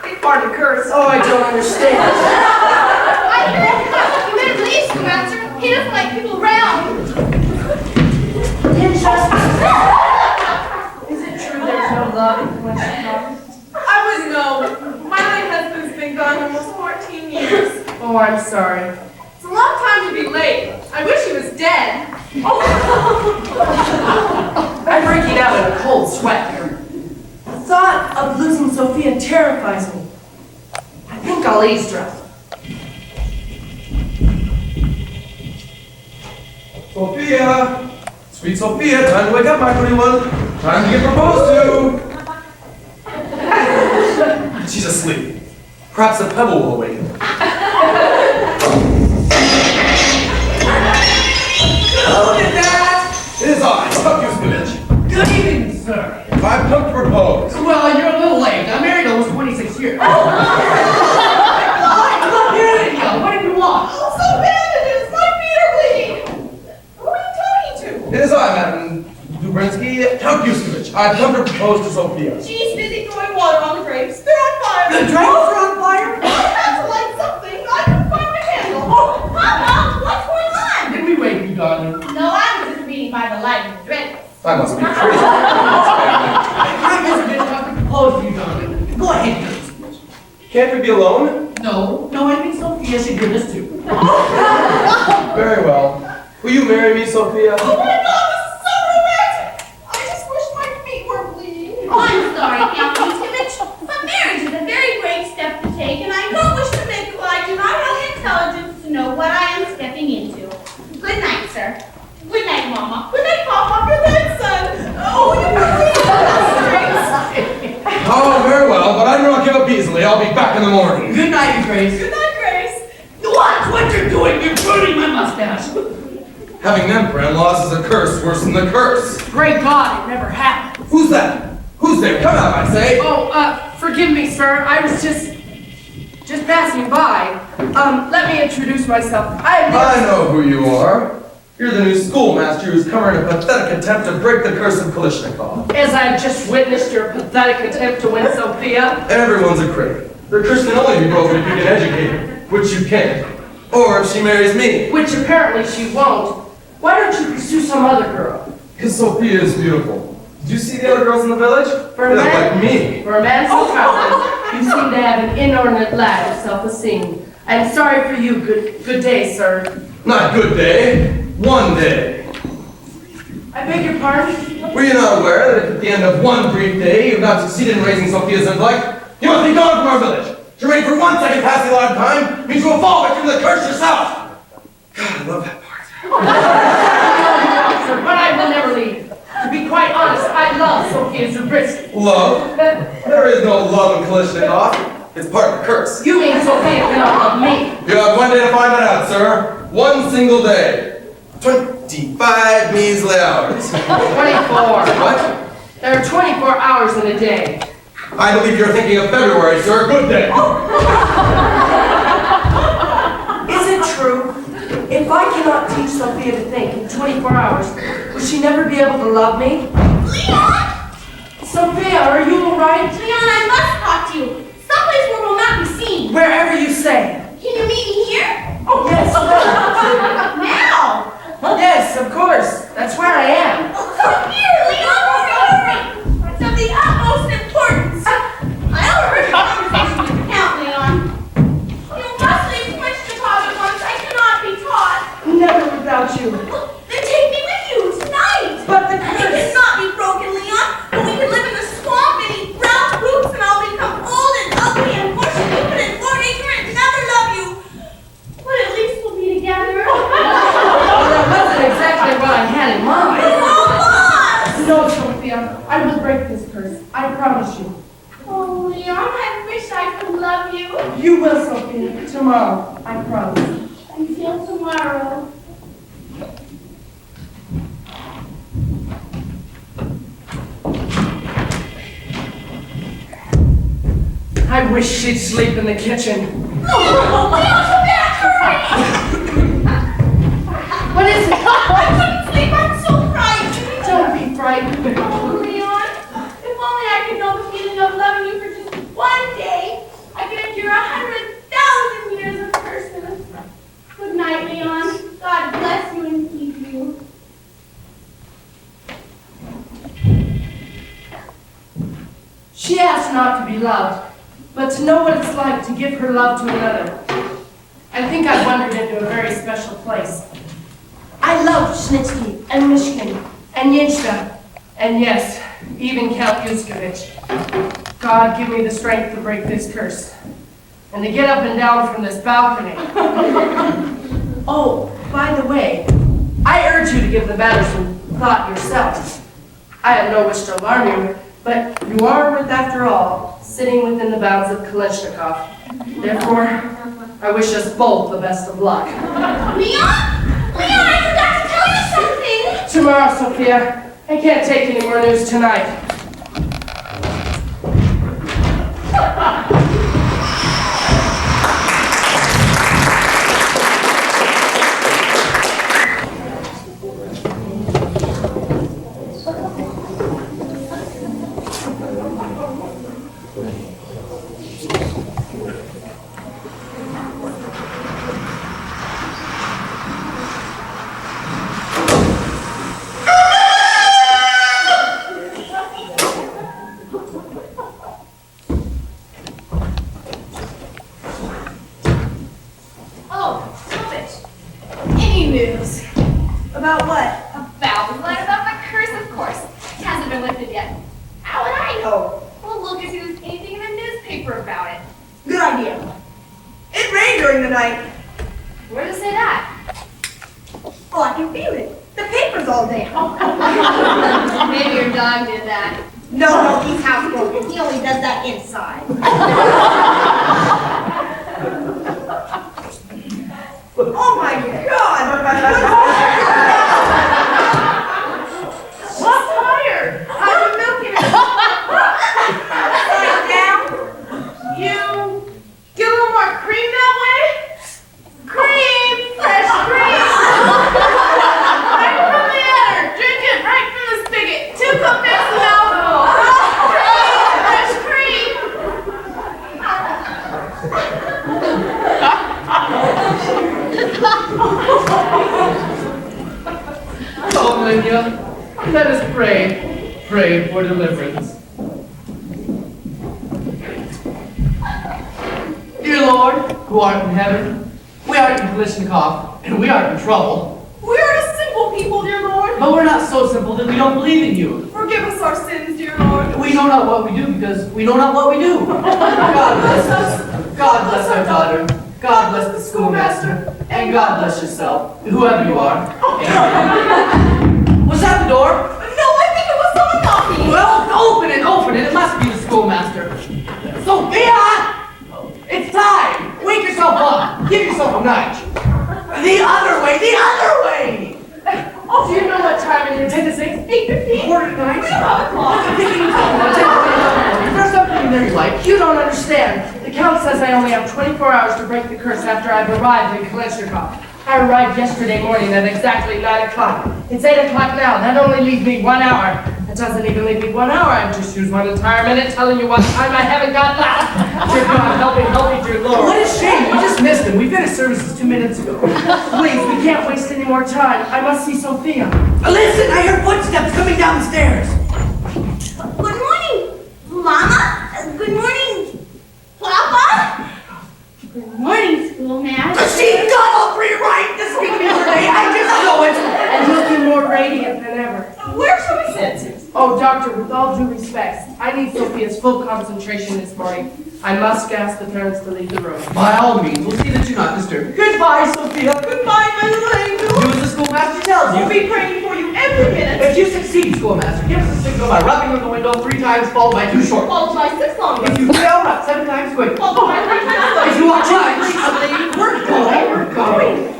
Big part of curse. Oh, I don't understand. I you better leave, Spencer. He doesn't like people around. Is it true there's no love when she comes? I was no. My late husband's been gone almost 14 years. Oh, I'm sorry. It's a long time to be late. I wish he was dead. I'm breaking out in a cold sweat here. The thought of losing Sophia terrifies me. I think I'll eavesdrop. Sophia! Sweet Sophia, time to wake up, my pretty one. Time to get proposed to. She's asleep. Perhaps a pebble will awaken her. Hello, Dad! It is I, Count Yusevich. Good evening, sir. I've come to propose. Well, you're a little late. I'm married almost 26 years. What do you want? Oh, so bad it is. My feet are bleeding. Who are you talking to? It is I, Madam Dubrinsky, Count Yusevich. I've come to propose to Sophia. She's busy throwing water on the grapes. They're on fire. The drapes are on fire? I have to light something. I can find a candle. Oh, Papa, what's going on? Did we wake you, darling? No, I was just reading by the light of the dread. I must be crazy. I'm just going to propose to you, darling. Go ahead, Yusevich. Can't we be alone? No, I think Sophia should hear this too. Very well. Will you marry me, Sophia? Oh my God, this is so romantic. I just wish my feet were bleeding. Oh, I'm sorry, Count Yusevich, but marriage is a very great step to take, and I don't wish to make you I do not have the intelligence to know what I am stepping into. Good night, sir. Good night, Mama. Good night, Papa. Good night, son. Oh, you were bleeding. Oh, very well, but I do not give up being easily. I'll be back in the morning. Good night, Grace. Good night, Grace. Watch what you're doing. You're burning my mustache. Having them for in-laws is a curse worse than the curse. Great God, it never happened. Who's that? Who's there? Come out, I say. Oh, forgive me, sir. I was just passing by. Let me introduce myself. I know who you are. You're the new schoolmaster who's come in a pathetic attempt to break the curse of Kalishnikov. As I've just witnessed your pathetic attempt to win Sophia. Everyone's a critic. Their curse can only be broken if you can educate her, which you can't. Or if she marries me. Which apparently she won't. Why don't you pursue some other girl? Because Sophia is beautiful. Did you see the other girls in the village? For a They look man- like me. For a man so talented, you seem to have an inordinate lack of self-esteem. I'm sorry for you. Good day, sir. Not good day. One day. I beg your pardon? Were you not aware that if at the end of one brief day you have not succeeded in raising Sophia's intellect, you must be gone from our village? To remain for 1 second past the allotted time means you will fall victim to the curse yourself. God, I love that part. Sir, but I will never leave. To be quite honest, I love Sophia Zabriskie. Love? There is no love in Kalishnikov. It's part of the curse. You mean Sophia cannot love me? You have 1 day to find that out, sir. 1 single day. 25 measly hours. 24. What? There are 24 hours in a day. I believe you're thinking of February, sir. Good day. Is it true? If I cannot teach Sophia to think in 24 hours, will she never be able to love me? Leon! Sophia, are you all right? Leon, I must talk to you. Someplace where we'll not be seen. Wherever you say. Can you meet me here? Oh, yes. Now! Yes, of course. That's where I am. Oh, come here, Leon! Hurry! It's of the utmost importance. I overheard your conversation with the Count, Leon. You must leave Kalishnikov at once. I cannot be taught. Never without you. Then take me with you tonight. But the It curse. cannot be broken, Leon. But we can live in the swamp and eat brown roots, and I'll become old and ugly and more stupid and more ignorant and never love you. But at least we'll be together. Well, that wasn't exactly what I had in mind. Almost! No, Sophia, I will break this curse. I promise you. Oh, Leon, I wish I could love you. You will, Sophia. Tomorrow, I promise. Until tomorrow. I wish she'd sleep in the kitchen. Oh, Leon, come back, hurry! What is it? I couldn't sleep, I'm so frightened. Don't be frightened. Oh, Leon, if only I could know the feeling of loving you for just one day, I could endure 100,000 years of curses. Good night, Leon. God bless you and keep you. She asked not to be loved, but to know what it's like to give her love to another. I think I wandered into a very special place. I loved Snitsky and Mishkin and Yinchka, and yes, even Count Yuskevich. God, give me the strength to break this curse, and to get up and down from this balcony. Oh, by the way, I urge you to give the matter some thought yourself. I have no wish to alarm you, but you are, after all, sitting within the bounds of Kalishnikov. Therefore, I wish us both the best of luck. Leon? Leon, I forgot to tell you something. Tomorrow, Sophia. I can't take any more news tonight. Oh, stop it. Any news? About what? About what? About my curse, of course. It hasn't been lifted yet. How would I know? Well, look and see if there's anything in the newspaper about it. Good idea. It rained during the night. Where does it say that? Oh, I can feel it. The paper's all down. Maybe your dog did that. No, he's housebroken. He only does that inside. Oh my God! I'm tired. I've been milking it. Right now, you get a little more cream that way. Cream, fresh cream. Right from the udder. Drink it right from the spigot. 2 cups of mouthful. Fresh cream. Oh, Lydia, let us pray. Pray for deliverance. Dear Lord, who art in heaven, we are in Kalishnikov, and we are in trouble. We are a simple people, dear Lord. But we're not so simple that we don't believe in you. Forgive us our sins, dear Lord. We know not what we do because we know not what we do. God bless us. God bless our daughter. God bless the schoolmaster. And God bless yourself, whoever you are. Amen. Was that the door? No, I think it was someone knocking. Well, open it, open it. It must be the schoolmaster. Sophia! It's time! Wake yourself up! Give yourself a nudge! The other way! The other way! Oh, do you know what time it is? 10 to 6? 8:15. Quarter to 9? 5 o'clock. Is there something in there you like? You don't understand. The Count says I only have 24 hours to break the curse after I've arrived in Kalishnikov. I arrived yesterday morning at exactly 9 o'clock. It's 8 o'clock now. That only leaves me 1 hour. That doesn't even leave me 1 hour. I've just used 1 entire minute telling you what time I haven't got left. Dear God, help me, dear Lord. What a shame! We just missed him. We finished services 2 minutes ago. Please, we can't waste any more time. I must see Sophia. Listen, I hear footsteps coming down the stairs. Good morning, Mama. Good morning, Papa. Good morning, schoolmaster. She got all three right to speak to me today. I just know it. And looking more radiant than ever. Where shall we sit? Oh, Doctor, with all due respect, I need Sophia's full concentration this morning. I must ask the parents to leave the room. By all means, we'll see that you're not disturbed. Goodbye, Sophia. Goodbye, my little angel. Do as the schoolmaster tells We'll you. be praying for you every minute. If you succeed, schoolmaster, give us a signal by rubbing on the window 3 times, followed by 2 short. Followed by 6 longer. If you fail, rub 7 times quick. Followed by 3 times slower. If you are judged, we're going, we're going.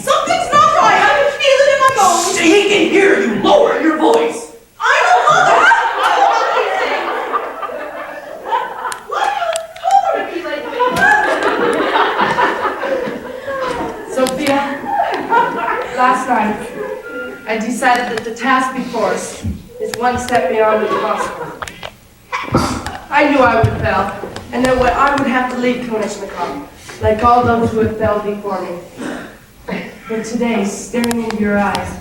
Something's not right. I can feel it in my bones. He can hear you. Lower your voice. I don't know that. Why do you tolerate me like Sophia, last night, I decided that the task before us is one step beyond the impossible. I knew I would fail, and that I would have to leave Kalishnikov, like all those who have failed before me. But today, staring into your eyes,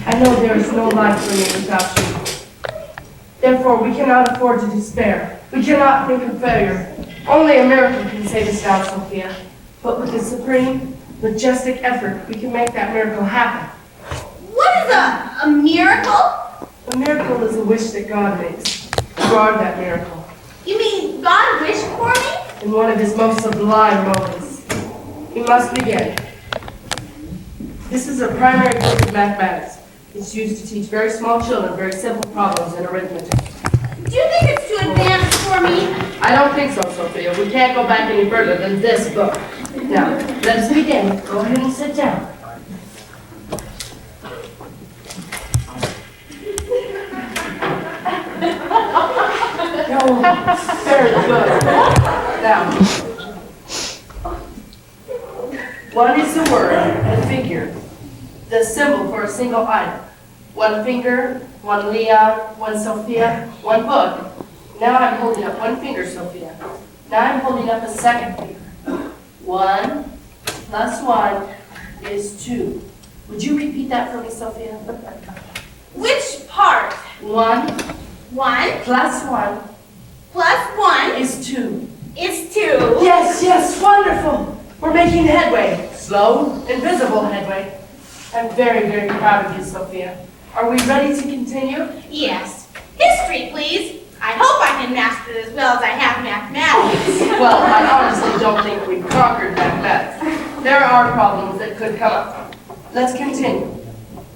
I know there is no life for me without you. Therefore, we cannot afford to despair. We cannot think of failure. Only a miracle can save us now, Sophia. But with a supreme, majestic effort, we can make that miracle happen. What is a miracle? A miracle is a wish that God makes. You are that miracle. You mean God wished for me? In one of his most sublime moments. We must begin. This is a primary course of mathematics. It's used to teach very small children very simple problems in arithmetic. Do you think it's too advanced for me? I don't think so, Sophia. We can't go back any further than this book. Now, let us begin. Go ahead and sit down. Oh, very good. Now, one is a word and a figure, the symbol for a single item. 1 finger, 1 Leon, 1 Sophia, 1 book. Now I'm holding up 1 finger, Sophia. Now I'm holding up a second finger. 1 plus 1 is 2. Would you repeat that for me, Sophia? Which part? 1 1 plus 1 plus 1 is 2. is 2. Yes, yes, wonderful. We're making headway. Slow, invisible headway. I'm very, very proud of you, Sophia. Are we ready to continue? Yes. History, please. I hope I can master it as well as I have mathematics. Well, I honestly don't think we've conquered mathematics. There are problems that could come up. Let's continue.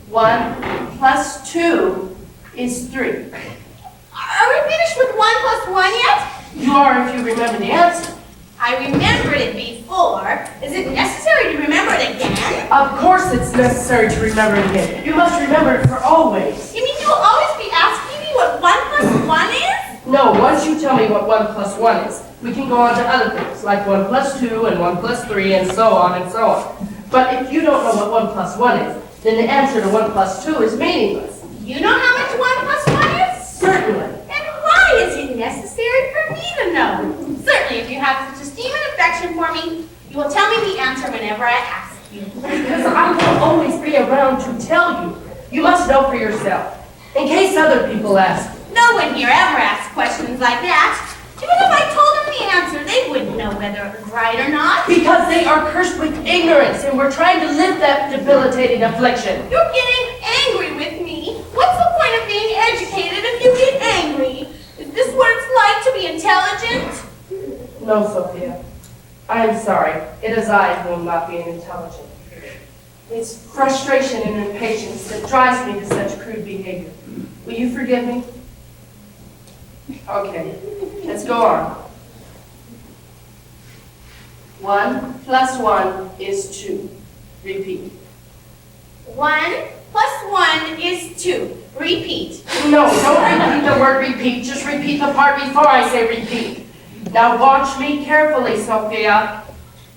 1 plus 2 is 3. Are we finished with 1 plus 1 yet? You are if you remember the answer. I remembered it before. Is it necessary to remember it again? Of course it's necessary to remember it again. You must remember it for always. You mean you will always be asking me what 1 plus 1 is? No, once you tell me what 1 plus 1 is, we can go on to other things, like 1 plus 2 and 1 plus 3 and so on and so on. But if you don't know what 1 plus 1 is, then the answer to 1 plus 2 is meaningless. You know how much 1 plus 1 is? Certainly. And why is it necessary for me to know? Certainly, if you have such esteem and affection for me, you will tell me the answer whenever I ask you. Because I will always be around to tell you. You must know for yourself, in case other people ask. No one here ever asks questions like that. Even if I told them the answer, they wouldn't know whether it was right or not. Because they are cursed with ignorance, and we're trying to live that debilitating affliction. You're getting angry with me. What's the point of being educated if you get angry? Is this what it's like to be intelligent? No, Sophia. I am sorry. It is I who am not being intelligent. It's frustration and impatience that drives me to such crude behavior. Will you forgive me? Okay, let's go on. 1 plus 1 is 2. Repeat. 1 plus 1 is 2. Repeat. No, don't repeat the word repeat. Just repeat the part before I say repeat. Now watch me carefully, Sophia.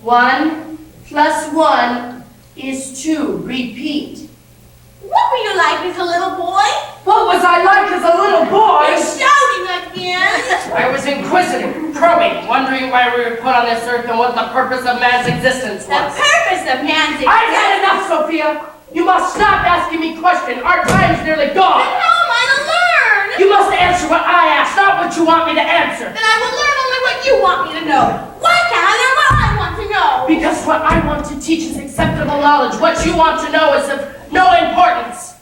1 plus 1 is 2. Repeat. What were you like as a little boy? What was I like as a little boy? You're shouting again. I was inquisitive, probing, wondering why we were put on this earth and what the purpose of man's existence The was. purpose of man's I've had enough, Sophia. You must stop asking me questions. Our time's nearly Then gone. how am I to learn? You must answer what I ask, not what you want me to answer. Then I will learn only what you want me to know. Why can't I learn what I want to know? Because what I want to teach is acceptable knowledge. What you want to know is of no importance.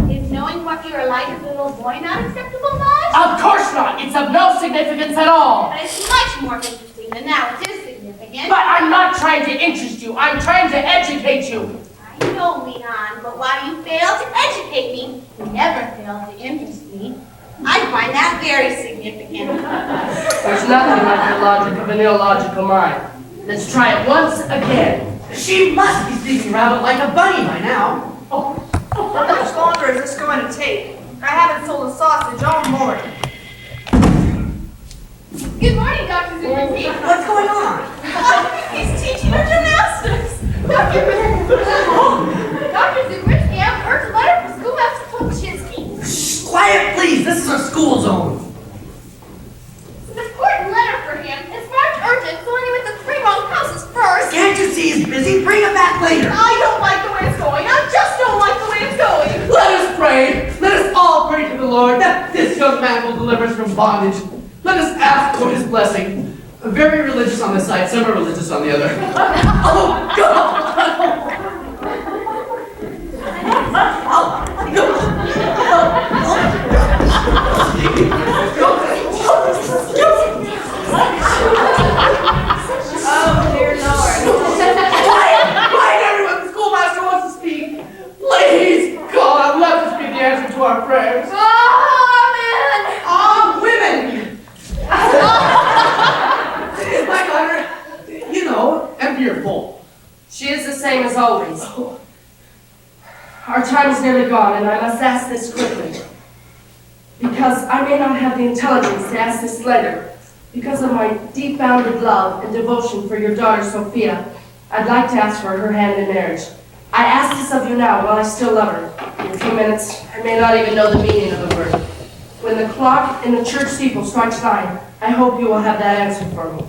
Is knowing what you are like as a little boy not acceptable knowledge? Of course not. It's of no significance at all. But it's much more interesting than that, which is significant. But I'm not trying to interest you. I'm trying to educate you. I know, Leon, but while you fail to educate me, you never fail to interest me. I find that very significant. There's nothing like the logic of an illogical mind. Let's try it once again. She must be sleeping around like a bunny by now. How much longer is this going to take? I haven't sold a sausage all morning. Good morning, Dr. Zuckerman. What's going on? He's teaching her gymnastics. Dr. Zuckerman, Aunt Urged a letter from Schoolmaster Tolchinski. Shh, quiet, please. This is a school zone. It's an important letter for him. It's marked urgent, so he went to 3 wrong houses first. Can't you see he's busy? Bring him back later. I don't like the way it's going. I just don't like the way it's going. Let us pray. Let us all pray to the Lord that this young man will deliver us from bondage. Let us ask for his blessing. Very religious on this side, semi-religious on the other. Oh, God! Oh, dear Lord. Quiet, everyone! The schoolmaster wants to speak. Please, God, let us be the answer to our prayers. Amen. Ah, women! Is my daughter, you know, empty or full? She is the same as always. Our time is nearly gone, and I must ask this quickly. Because I may not have the intelligence to ask this later. Because of my deep-bounded love and devotion for your daughter, Sophia, I'd like to ask for her hand in marriage. I ask this of you now while I still love her. In a few minutes, I may not even know the meaning of the word. When the clock in the church steeple strikes 9, I hope you will have that answer for me.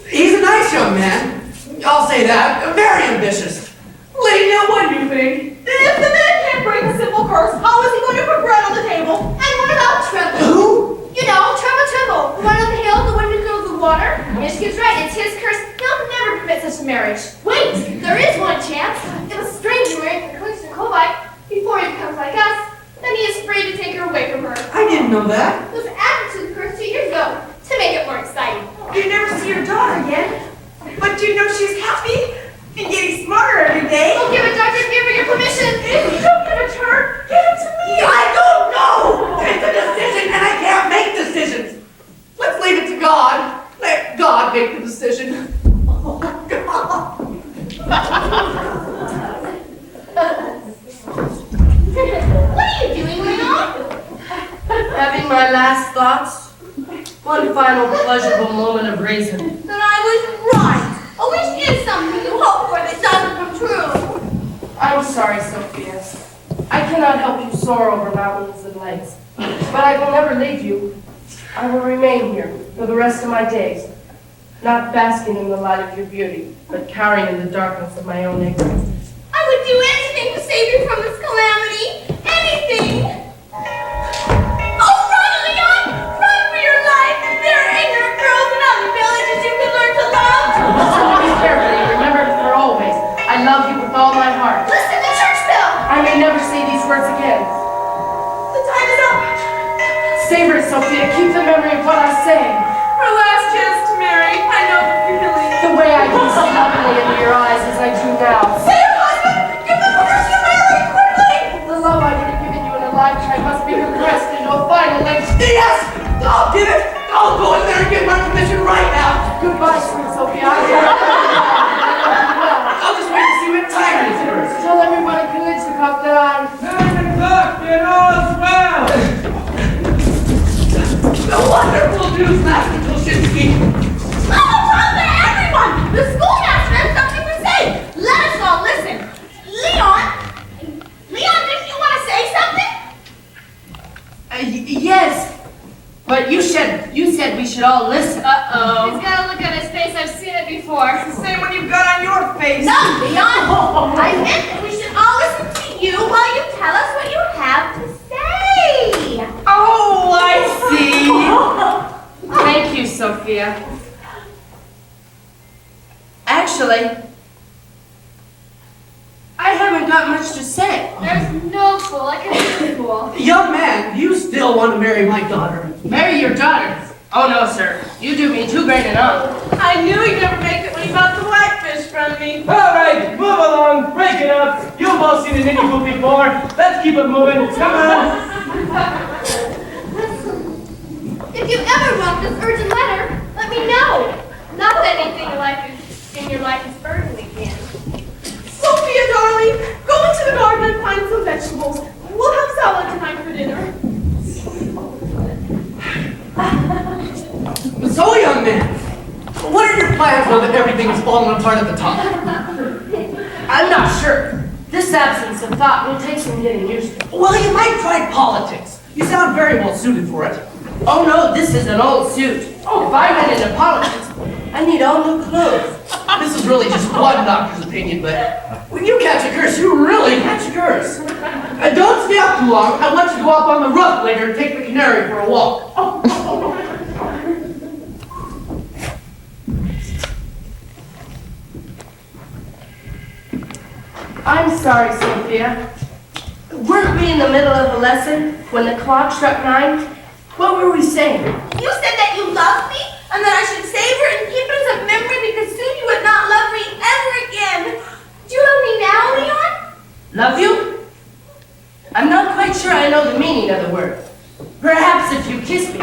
He's a nice young man. I'll say that. Very ambitious. Lady, what do you think? Then if the man can't break a simple curse, how is he going to put bread on the table? And what about Trevor? Who? You know, Trevor, the one on the hill, the one who kills the water. Michigan's right, it's his curse. He'll never permit such a marriage. Wait, there is one chance. If a stranger marries a Clemson Covite before he becomes like us, then he is free to take her away from her. I didn't know that. It was added to the curse 2 years ago to make it more exciting. You never see your daughter again. But you know she's happy and getting smarter every day. Oh, give it, Doctor. Give her your permission. If you don't give it to her, give it to me. I don't know! It's a decision and I can't make decisions. Let's leave it to God. Let God make the decision. Oh, God. What are you doing, Leon? Having my last thoughts. One final pleasurable moment of reason. Then I was right. A wish is something you hope for that doesn't come true. I'm sorry, Sophia. I cannot help you soar over mountains and lakes. But I will never leave you. I will remain here for the rest of my days. Not basking in the light of your beauty, but cowering in the darkness of my own ignorance. I would do anything to save you from this calamity. Anything. Oh, run, Leon! Run for your life! There are ignorant girls in other villages you can learn to love. Listen to me carefully and remember it for always. I love you with all my heart. Listen to church bell. I may never say these words again. The time is up. Savor it, Sophia. Keep the memory of what I say. Her last chance to marry. I know the feeling. The way I gaze so lovingly into your eyes as I do now. Say your husband! Give the permission to marry quickly! The love I would have given you in a lifetime must be compressed into a final length. Yes! I'll give it! I'll go in there and get my permission right now! Goodbye, sweet Sophia. I'll just wait to see what time it is first. Tell everyone in Kalichnikov that I... 9 o'clock and all's well! The wonderful news, Master Kolshinsky! Everyone! The schoolmaster has something to say! Let us all listen! Leon, didn't you want to say something? Yes. But you said we should all listen. Uh-oh. He's got a look on his face. I've seen it before. It's the same one you've got on your face. No, Leon! I meant that we should all listen to you while you tell us what you have to say. Oh, I see. Thank you, Sophia. Actually, I haven't got much to say. There's no fool like a fool. Young man, you still want to marry my daughter? Marry your daughter? Oh no, sir. You do me too great an honor. I knew he'd never make it when he bought the whitefish from me. All right, move along, break it up. You've all seen an indie book before. Let's keep it moving. Come on. If you ever want this urgent letter, let me know. Not that anything in your life is urgent again. Sophia, darling, go into the garden and find some vegetables. We'll have salad tonight for dinner. So, young man, what are your plans now that everything is falling apart at the top? I'm not sure. This absence of thought will take some getting used to. Well, you might try politics. You sound very well suited for it. Oh no, this is an old suit. If I went into politics, I need all new clothes. This is really just one doctor's opinion, but when you catch a curse, you really catch a curse. And don't stay up too long. I want you to go up on the roof later and take the canary for a walk. I'm sorry, Sophia. Weren't we in the middle of a lesson when the clock struck 9? What were we saying? You said that you loved me and that I should save her and keep it as a memory because soon you would not love me ever again. Do you love me now, Leon? Love you? I'm not quite sure I know the meaning of the word. Perhaps if you kiss me,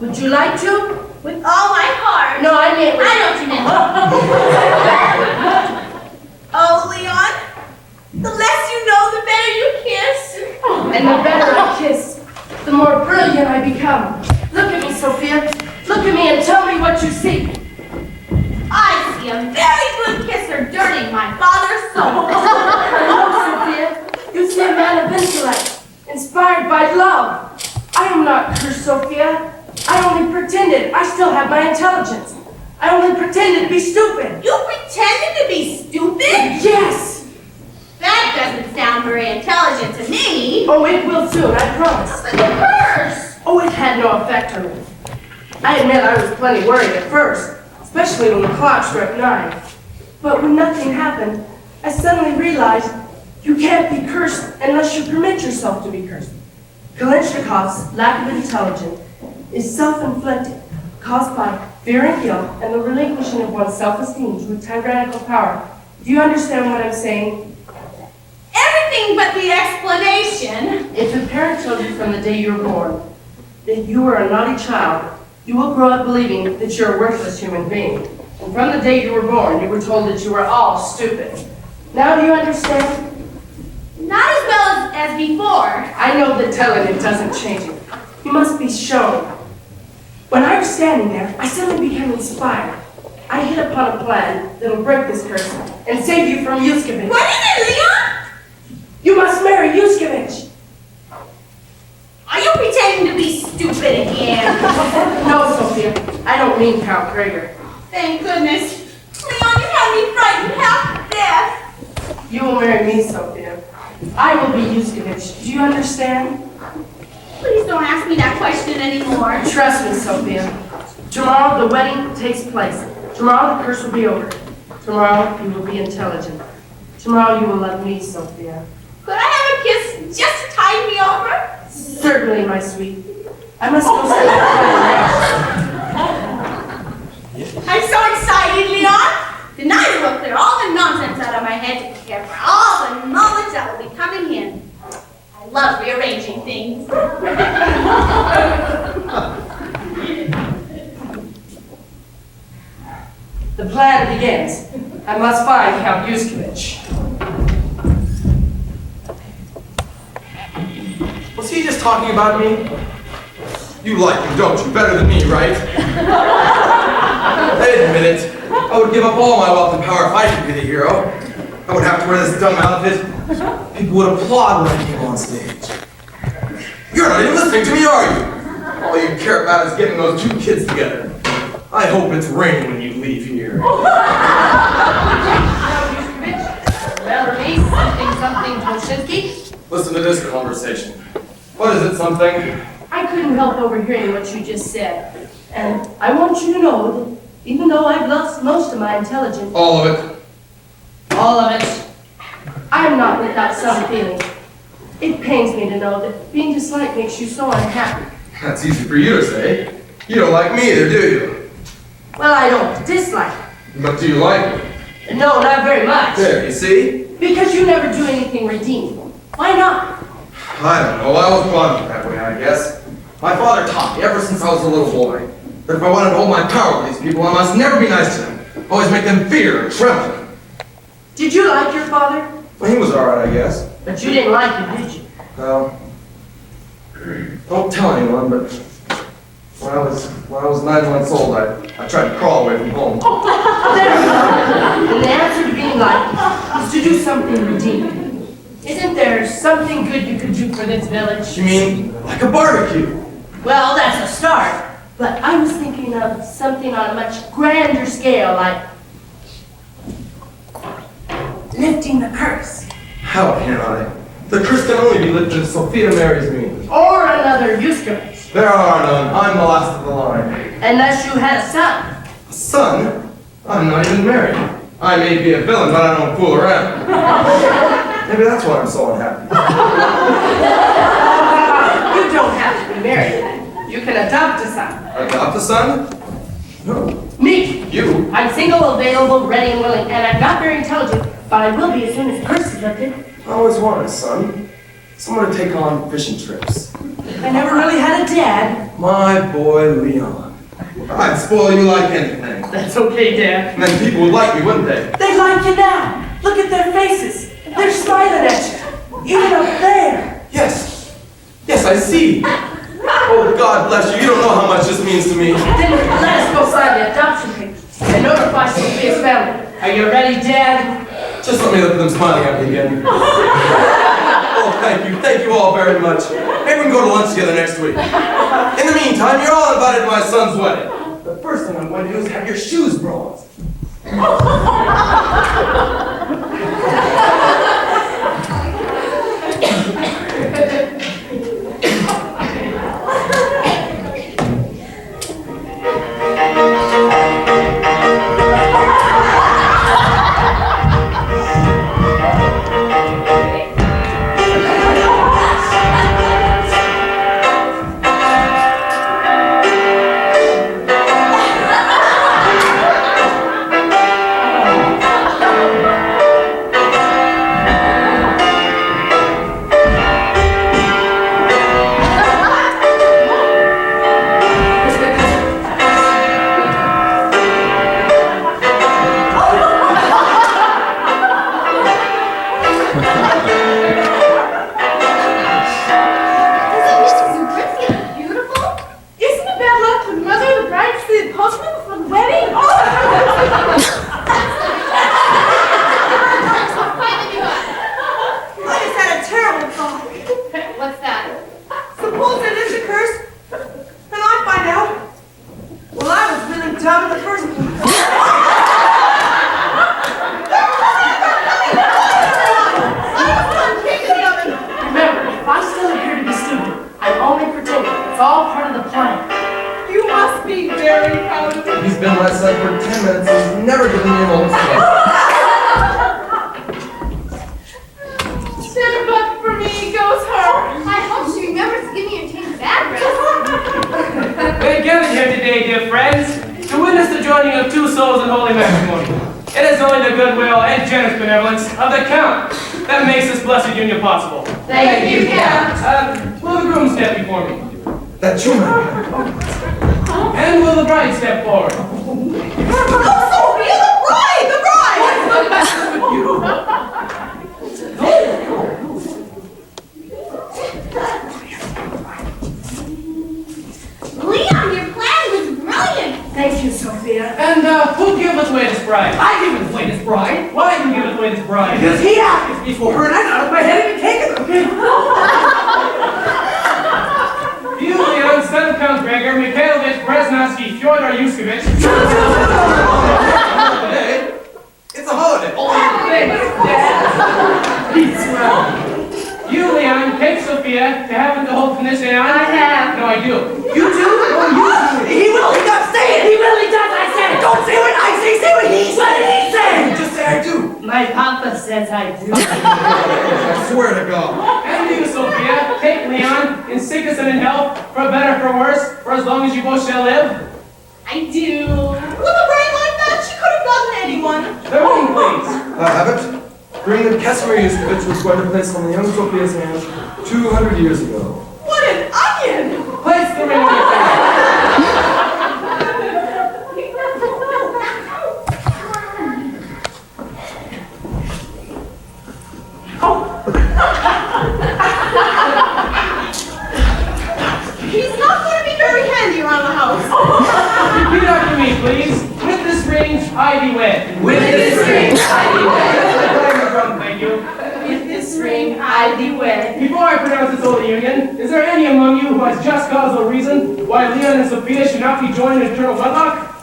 would you like to? With all my heart. No, I meant with... I know what you meant. Oh, Leon, the less you know, the better you kiss. And the better I kiss, the more brilliant I become. Look at me, Sophia. Look at me and tell me what you see. I see a very good kisser dirtying my father's soul. No, Sophia. You see a man of intellect, inspired by love. I am not cursed, Sophia. I only pretended. I still have my intelligence. I only pretended to be stupid. You pretended to be stupid? Yes. That doesn't sound very intelligent to me. Oh, it will soon, I promise. But the curse! Oh, it had no effect on me. I admit I was plenty worried at first, especially when the clock struck 9. But when nothing happened, I suddenly realized you can't be cursed unless you permit yourself to be cursed. Kalinchnikov's lack of intelligence is self-inflicted, caused by fear and guilt, and the relinquishing of one's self-esteem to a tyrannical power. Do you understand what I'm saying? Everything but the explanation. If a parent told you from the day you were born that you were a naughty child, you will grow up believing that you're a worthless human being. And from the day you were born, you were told that you were all stupid. Now do you understand? Not as well as before. I know that telling it doesn't change it. You must be shown. When I was standing there, I suddenly became inspired. I hit upon a plan that'll break this curse and save you from Yuskevich. What is it, Leon? You must marry Yuskevich. Are you pretending to be stupid again? No, Sophia, I don't mean Count Gregor. Thank goodness. Leon, you had me frightened half to death. You will marry me, Sophia. I will be Yuskevich. Do you understand? Please don't ask me that question anymore. Trust me, Sophia. Tomorrow the wedding takes place. Tomorrow the curse will be over. Tomorrow you will be intelligent. Tomorrow you will love me, Sophia. Could I have a kiss just to tide me over? Certainly, my sweet. I must go say goodbye. I'm so excited, Leon. Tonight I will clear all the nonsense out of my head to prepare for all the knowledge that will be coming in. I love rearranging things. The plan begins. I must find Count Yuskevich. Was he just talking about me? You like him, don't you? Better than me, right? Admit it. I would give up all my wealth and power if I could be the hero. I would have to wear this dumb outfit. People would applaud when I came on stage. You're not even listening to me, are you? All you care about is getting those two kids together. I hope it's raining when you leave here. Remember me, something Tolshinsky? Listen to this conversation. What is it, something? I couldn't help overhearing what you just said. And I want you to know that even though I've lost most of my intelligence, All of it. all of it, I am not without some feeling. It pains me to know that being disliked makes you so unhappy. That's easy for you to say. You don't like me either, do you? Well, I don't dislike But do you like me? it. No, not very much. There, you see? Because you never do anything redeeming. Why not? I don't know. I was brought up that way, I guess. My father taught me ever since I was a little boy that if I wanted to hold my power with these people, I must never be nice to them. Always make them fear and tremble. Did you like your father? Well, he was alright, I guess. But you didn't like him, did you? Well, don't tell anyone, but when I was 9 months old, I tried to crawl away from home. There you go. And the answer to being liked is to do something redeeming. Isn't there something good you could do for this village? You mean like a barbecue? Well, that's a start. But I was thinking of something on a much grander scale, like lifting the curse. How can I? The curse can only be lifted if Sophia marries me. Or another Yuskevich. There are none. I'm the last of the line. Unless you had a son. A son? I'm not even married. I may be a villain, but I don't fool around. Maybe that's why I'm so unhappy. You don't have to be married. You can adopt a son. Adopt a son? No. Me. You? I'm single, available, ready and willing, and I'm not very intelligent, but I will be as soon as the curse is lifted. I always wanted a son. Someone to take on fishing trips. I never really had a dad. My boy Leon. I'd spoil you like anything. That's okay, Dad. And then people would like me, wouldn't they? They like you now. Look at their faces. They're smiling at you. Even up there. Yes. Yes, I see. Oh, God bless you. You don't know how much this means to me. Then let us go sign the adoption papers and notify Sophia's family. Are you ready, Dad? Just let me look at them smiling at me again. Oh, thank you. Thank you all very much. Maybe we can go to lunch together next week. In the meantime, you're all invited to my son's wedding. The first thing I'm going to do is have your shoes bronzed. Mrs. Zubrinsky beautiful? Isn't it bad luck when mother, the bride, the postman for the wedding? Oh! I just had a terrible thought. What's that? Suppose it is a curse, and I find out. Well, I was really dumb in the first place. Remember, if I still appear to be stupid, I'm only pretending. It's all part of the plan. You must be very proud of me. He's been my son for 10 minutes and he's never given me a moment's peace. Stand up for me goes her. I hope she remembers to give me your change of address. We're gathered here today, dear friends, to witness the joining of two souls in holy matrimony. It is only the goodwill and generous benevolence of the Count that makes this blessed union possible. Thank you, Count. Will the groom step before me? That you, my And will the bride step forward? Oh, Sophia, the bride! The bride! Leon, your plan was brilliant. Thank you, Sophia. And who giveth away this bride? I gave away this bride. Why do you give away this bride? Because he asked me for her and I got out of my head and taken her. You, Leon, son of Count Gregor, Mikhailovich, Brezhnatsky, Fyodor Yushkovich. Today, it's a holiday. He's well. You, Leon, take Sophia to heaven to hold condition on. I have. No, I do. You do? Oh, you do. He will. He does say it. He really does. I said it. Don't say what I say. Say what he said. He said. Just say I do. My papa says I do. I swear to God. And you, Sophia, take Leon, in sickness and in health, for better, for worse, for as long as you both shall live. I do. With a brain like that, she could have gotten anyone. The ring, please. I have it. Ring that Casimir Yushkovich was going to place on the young Sophia's hand 200 years ago. What an onion! Place the ring on your finger. He's not going to be very handy around the house. Repeat after me, please. With this ring, I be wed. With this ring, I be wed. Thank you. With this ring, I be wed. Before I pronounce this holy union, is there any among you who has just cause or reason why Leon and Sophia should not be joined in eternal wedlock?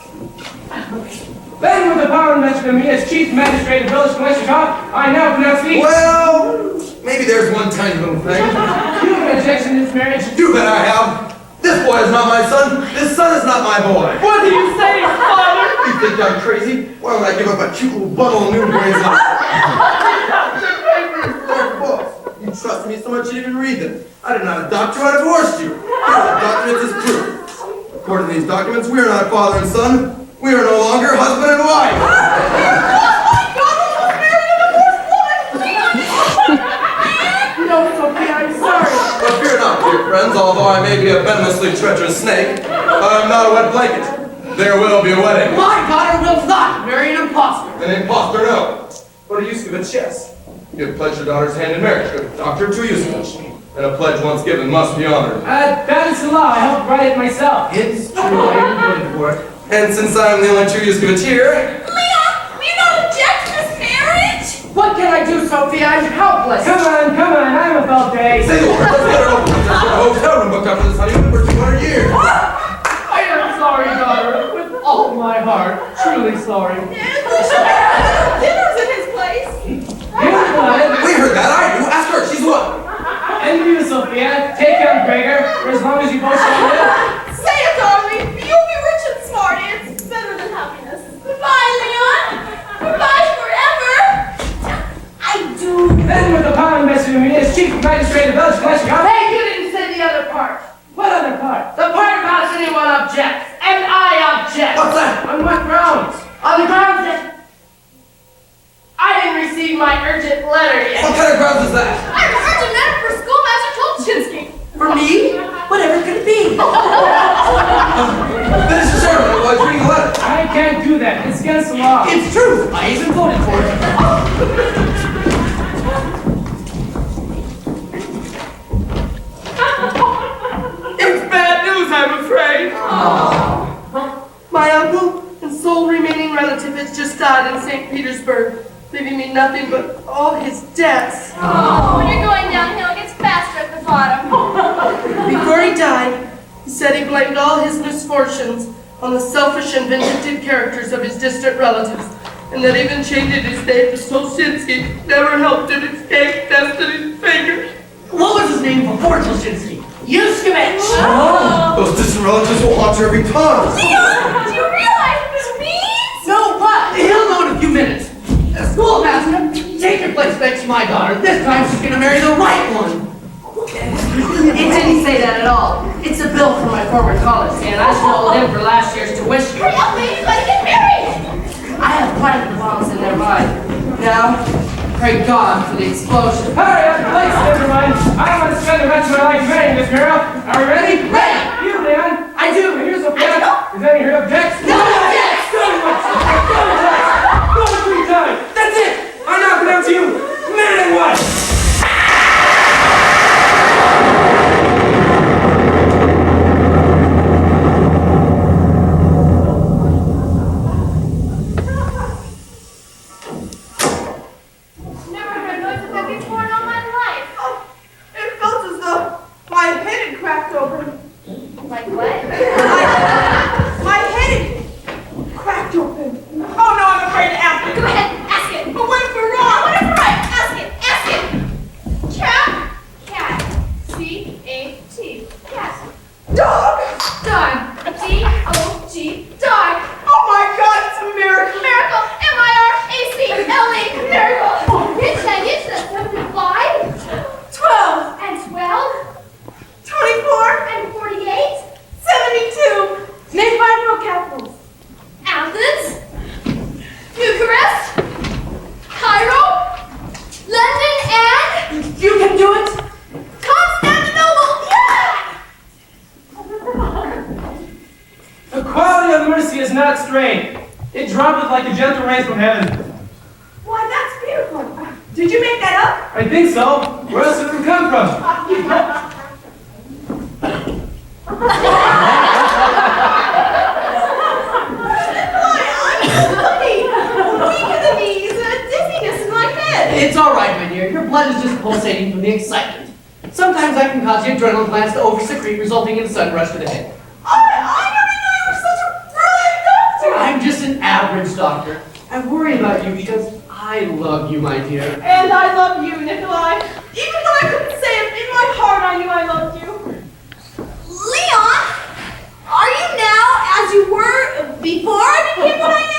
Then, with the power invested in me as Chief Magistrate of Village Kalashnikov, I now pronounce thee. Well, maybe there's one tiny little thing. You have an objection to this marriage? You bet I have. This boy is not my son. This son is not my boy. What do you say, Father? You think I'm crazy? Why would I give up a cute little bundle of new brains like They're books. You trusted me so much you didn't read them. I did not adopt you, I divorced you. Here are the documents as proof. According to these documents, we are not father and son. We are no longer husband and wife. No, Sophia, I'm sorry. But fear not, dear friends, although I may be a venomously treacherous snake, I am not a wet blanket. There will be a wedding. My daughter will not marry an imposter. An impostor, no. But a Yushkovich, yes. You have pledged your daughter's hand in marriage, good Dr. to Yushkovich. And a pledge once given must be honored. That is Selah. I helped write it myself. It's true. I am good for it. And since I am the only true Yushkovich here, Leon, will you not object to this marriage? What can I do, Sophia? I'm helpless. Come on, I'm a felt day. say the word, let's get her open. There's a hotel room booked after this honeymoon for 200 years. I am sorry, daughter, with all my heart. Truly sorry. Dinner's in his place. We heard that, I do. Ask her, she's what? And you, Sophia, take Count Gregor for as long as you both shall live. Say it, darling. You'll be rich and smart. It's better than happiness. Goodbye, Leon. Goodbye forever. I do. Then, with the power invested in me as Chief Magistrate of Village Kalashnikov. Hey, you didn't say the other part. What other part? The part about if anyone objects. And I object. What's that? On what grounds? On the grounds that I didn't receive my urgent letter yet. What kind of grounds is that? I'm urgent letter for Schoolmaster Tolchinsky. For me? Whatever could it be? Finish the ceremony while he's reading the letter. I can't do that. It's against the law. It's true. I even voted for it. leaving nothing but all his debts. Oh, when you're going downhill, it gets faster at the bottom. Before he died, he said he blamed all his misfortunes on the selfish and vindictive characters of his distant relatives, and that even changing his name to Solzhenitsyn never helped him escape destiny's fingers. What was his name before Solzhenitsyn? Yushkevich! Those distant relatives will haunt you every time. Leon, do you realize what this means? No, what? He'll know in a few minutes. Schoolmaster, take your place next to my daughter. This time she's gonna marry the right one. It didn't say that at all. It's a bill from my former college, and I stole him for last year's tuition. Hurry up, ladies, let's get married! I have planted the bombs in their mind. Now, pray God for the explosion. Hurry up, please, never mind. I don't want to spend the rest of my life marrying this girl. Are we ready? Ready! You, Leon. I do. And here's Sophia. Is any here objects? No objects! Go 3 times. That's it. I now pronounce you man and wife. Never heard a noise like that before in all my life. Oh, it felt as though my head had cracked open. Like what? My head had cracked open. Oh no, I'm afraid to ask it. Go ahead, ask it. But what if we're wrong? What if we're right? Ask it, ask it. Cat? Cat. C-A-T. Cat. Dog! Dog. D-O-G. Dog. Oh my God, it's a miracle. Miracle. M-I-R-A-C-L-E. Miracle. Get that 75. 12, And 12. 24, And 48. 72. Name 5 real capitals. Athens. Bucharest. Cairo. London and You can do it. Constantinople. Yeah! The quality of mercy is not strained. It droppeth like a gentle rain from heaven. Why, that's beautiful. Did you make that I think so. Where else would it come from? up? Dizziness in my head. It's all right, my dear. Your blood is just pulsating from the excitement. Sometimes I can cause the adrenaline glands to over-secrete, resulting in a sudden rush to the head. I never knew you were such a brilliant doctor. I'm just an average doctor. I worry about you because I love you, my dear. And I love you, Nikolai. Even when I couldn't say it, in my heart I knew I loved you. Leon, are you now as you were before I became what I am?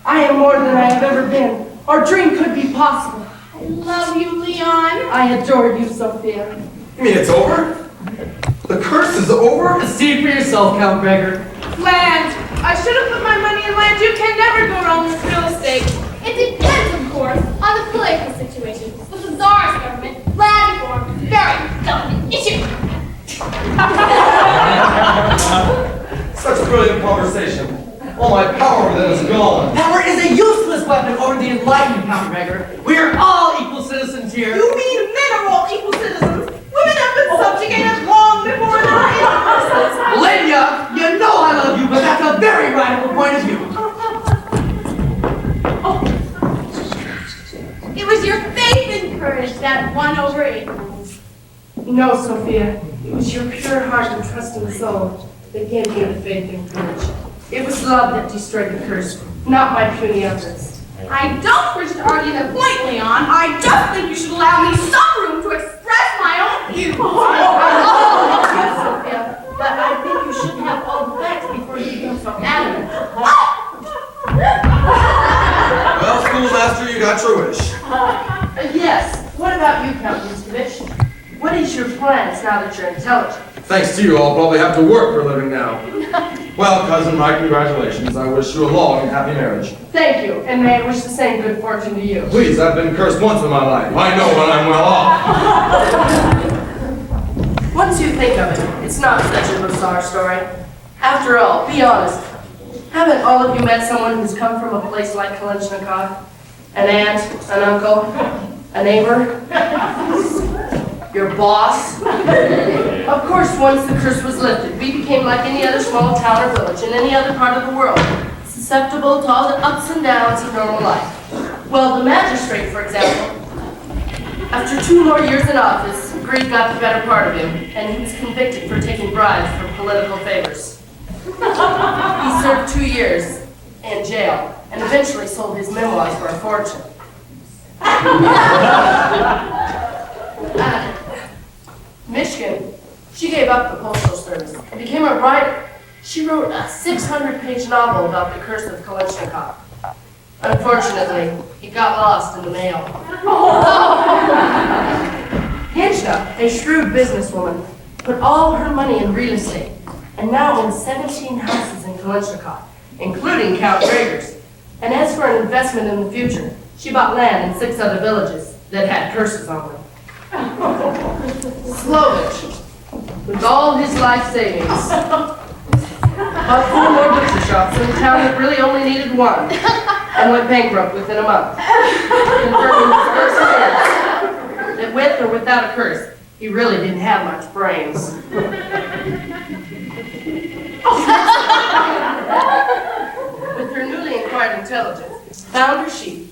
I am more than I have ever been. Our dream could be possible. I love you, Leon. I adore you, Sophia. You mean it's over? The curse is over? See for yourself, Count Gregor. Land. I should have put my money in land. You can never go wrong with real estate. It depends, of course, on the political situation. With the Tsar's government, land reform is a very delicate issue. Such a brilliant conversation. All my power over them is gone. Power is a useless weapon over the enlightened, Count Gregor. We are all equal citizens here. You mean men are all equal citizens? Women have been subjugated long before there were any persons. Lydia, you know I love you, but that's a very radical point of view. It was your faith and courage that won over ignorance. No, Sophia. It was your pure heart and trusting soul that gave me the faith and courage. It was love that destroyed the curse, not my puny efforts. I don't wish to argue the point, Leon. I just think you should allow me some room to express my own views. Yes, Sophia, but I think you should have all the facts before you become so adamant. Well, schoolmaster, you got your wish. Yes. What about you, Count Yushkevich? What is your plans now that you're intelligent? Thanks to you, I'll probably have to work for a living now. Well, cousin, my congratulations. I wish you a long and happy marriage. Thank you, and may I wish the same good fortune to you. Please, I've been cursed once in my life. I know when I'm well off. Once you think of it, it's not such a bizarre story. After all, be honest. Haven't all of you met someone who's come from a place like Kalashnikov? An aunt, an uncle, a neighbor, your boss? Of course, once the curse was lifted, we became like any other small town or village in any other part of the world, susceptible to all the ups and downs of normal life. Well, the magistrate, for example, after 2 more years in office, greed got the better part of him, and he was convicted for taking bribes for political favors. He served 2 years in jail, and eventually sold his memoirs for a fortune. Michigan, she gave up the postal service and became a writer. She wrote a 600-page novel about the curse of Kalashnikov. Unfortunately, it got lost in the mail. Hinchna, a shrewd businesswoman, put all her money in real estate and now owns 17 houses in Kalashnikov, including Count Drager's. And as for an investment in the future, she bought land in 6 other villages that had curses on them. Slovich, with all his life savings, bought 4 more butcher shops in a town that really only needed 1, and went bankrupt within a month, confirming his first words, that with or without a curse, he really didn't have much brains. With her newly acquired intelligence, found her sheep,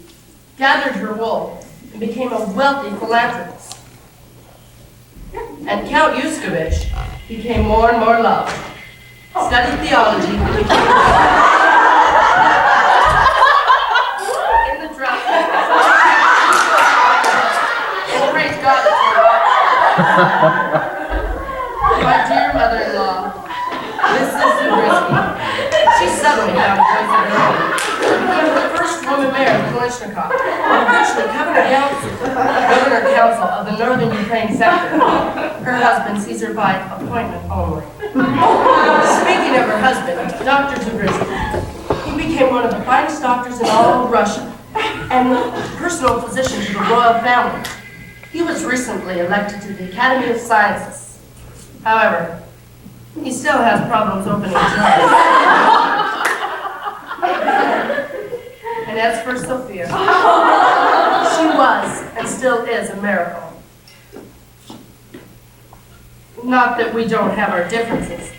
gathered her wool, and became a wealthy philanthropist. And Count Yushkovich became more and more loved, studied theology, and became in the drought. And praise God it's my dear mother-in-law, Mrs. Zabriskie. She suddenly found a voice of her own. Became the first woman mayor of Kalashnikov, and eventually governor council of the northern Ukraine sector. Her husbid sees her by appointment only. Speaking of her husband, Dr. Zabriskie, he became one of the finest doctors in all of Russia and personal physician to the royal family. He was recently elected to the Academy of Sciences. However, he still has problems opening jars. And as for Sophia, she was and still is a miracle. Not that we don't have our differences.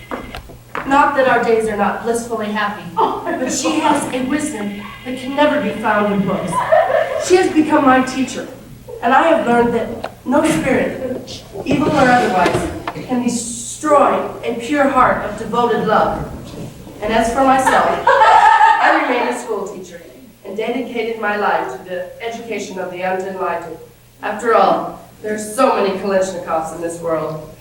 Not that our days are not blissfully happy. But she has a wisdom that can never be found in books. She has become my teacher. And I have learned that no spirit, evil or otherwise, can destroy a pure heart of devoted love. And as for myself, I remain a school teacher and dedicated my life to the education of the unenlightened. After all, there's so many Kalashnikovs in this world.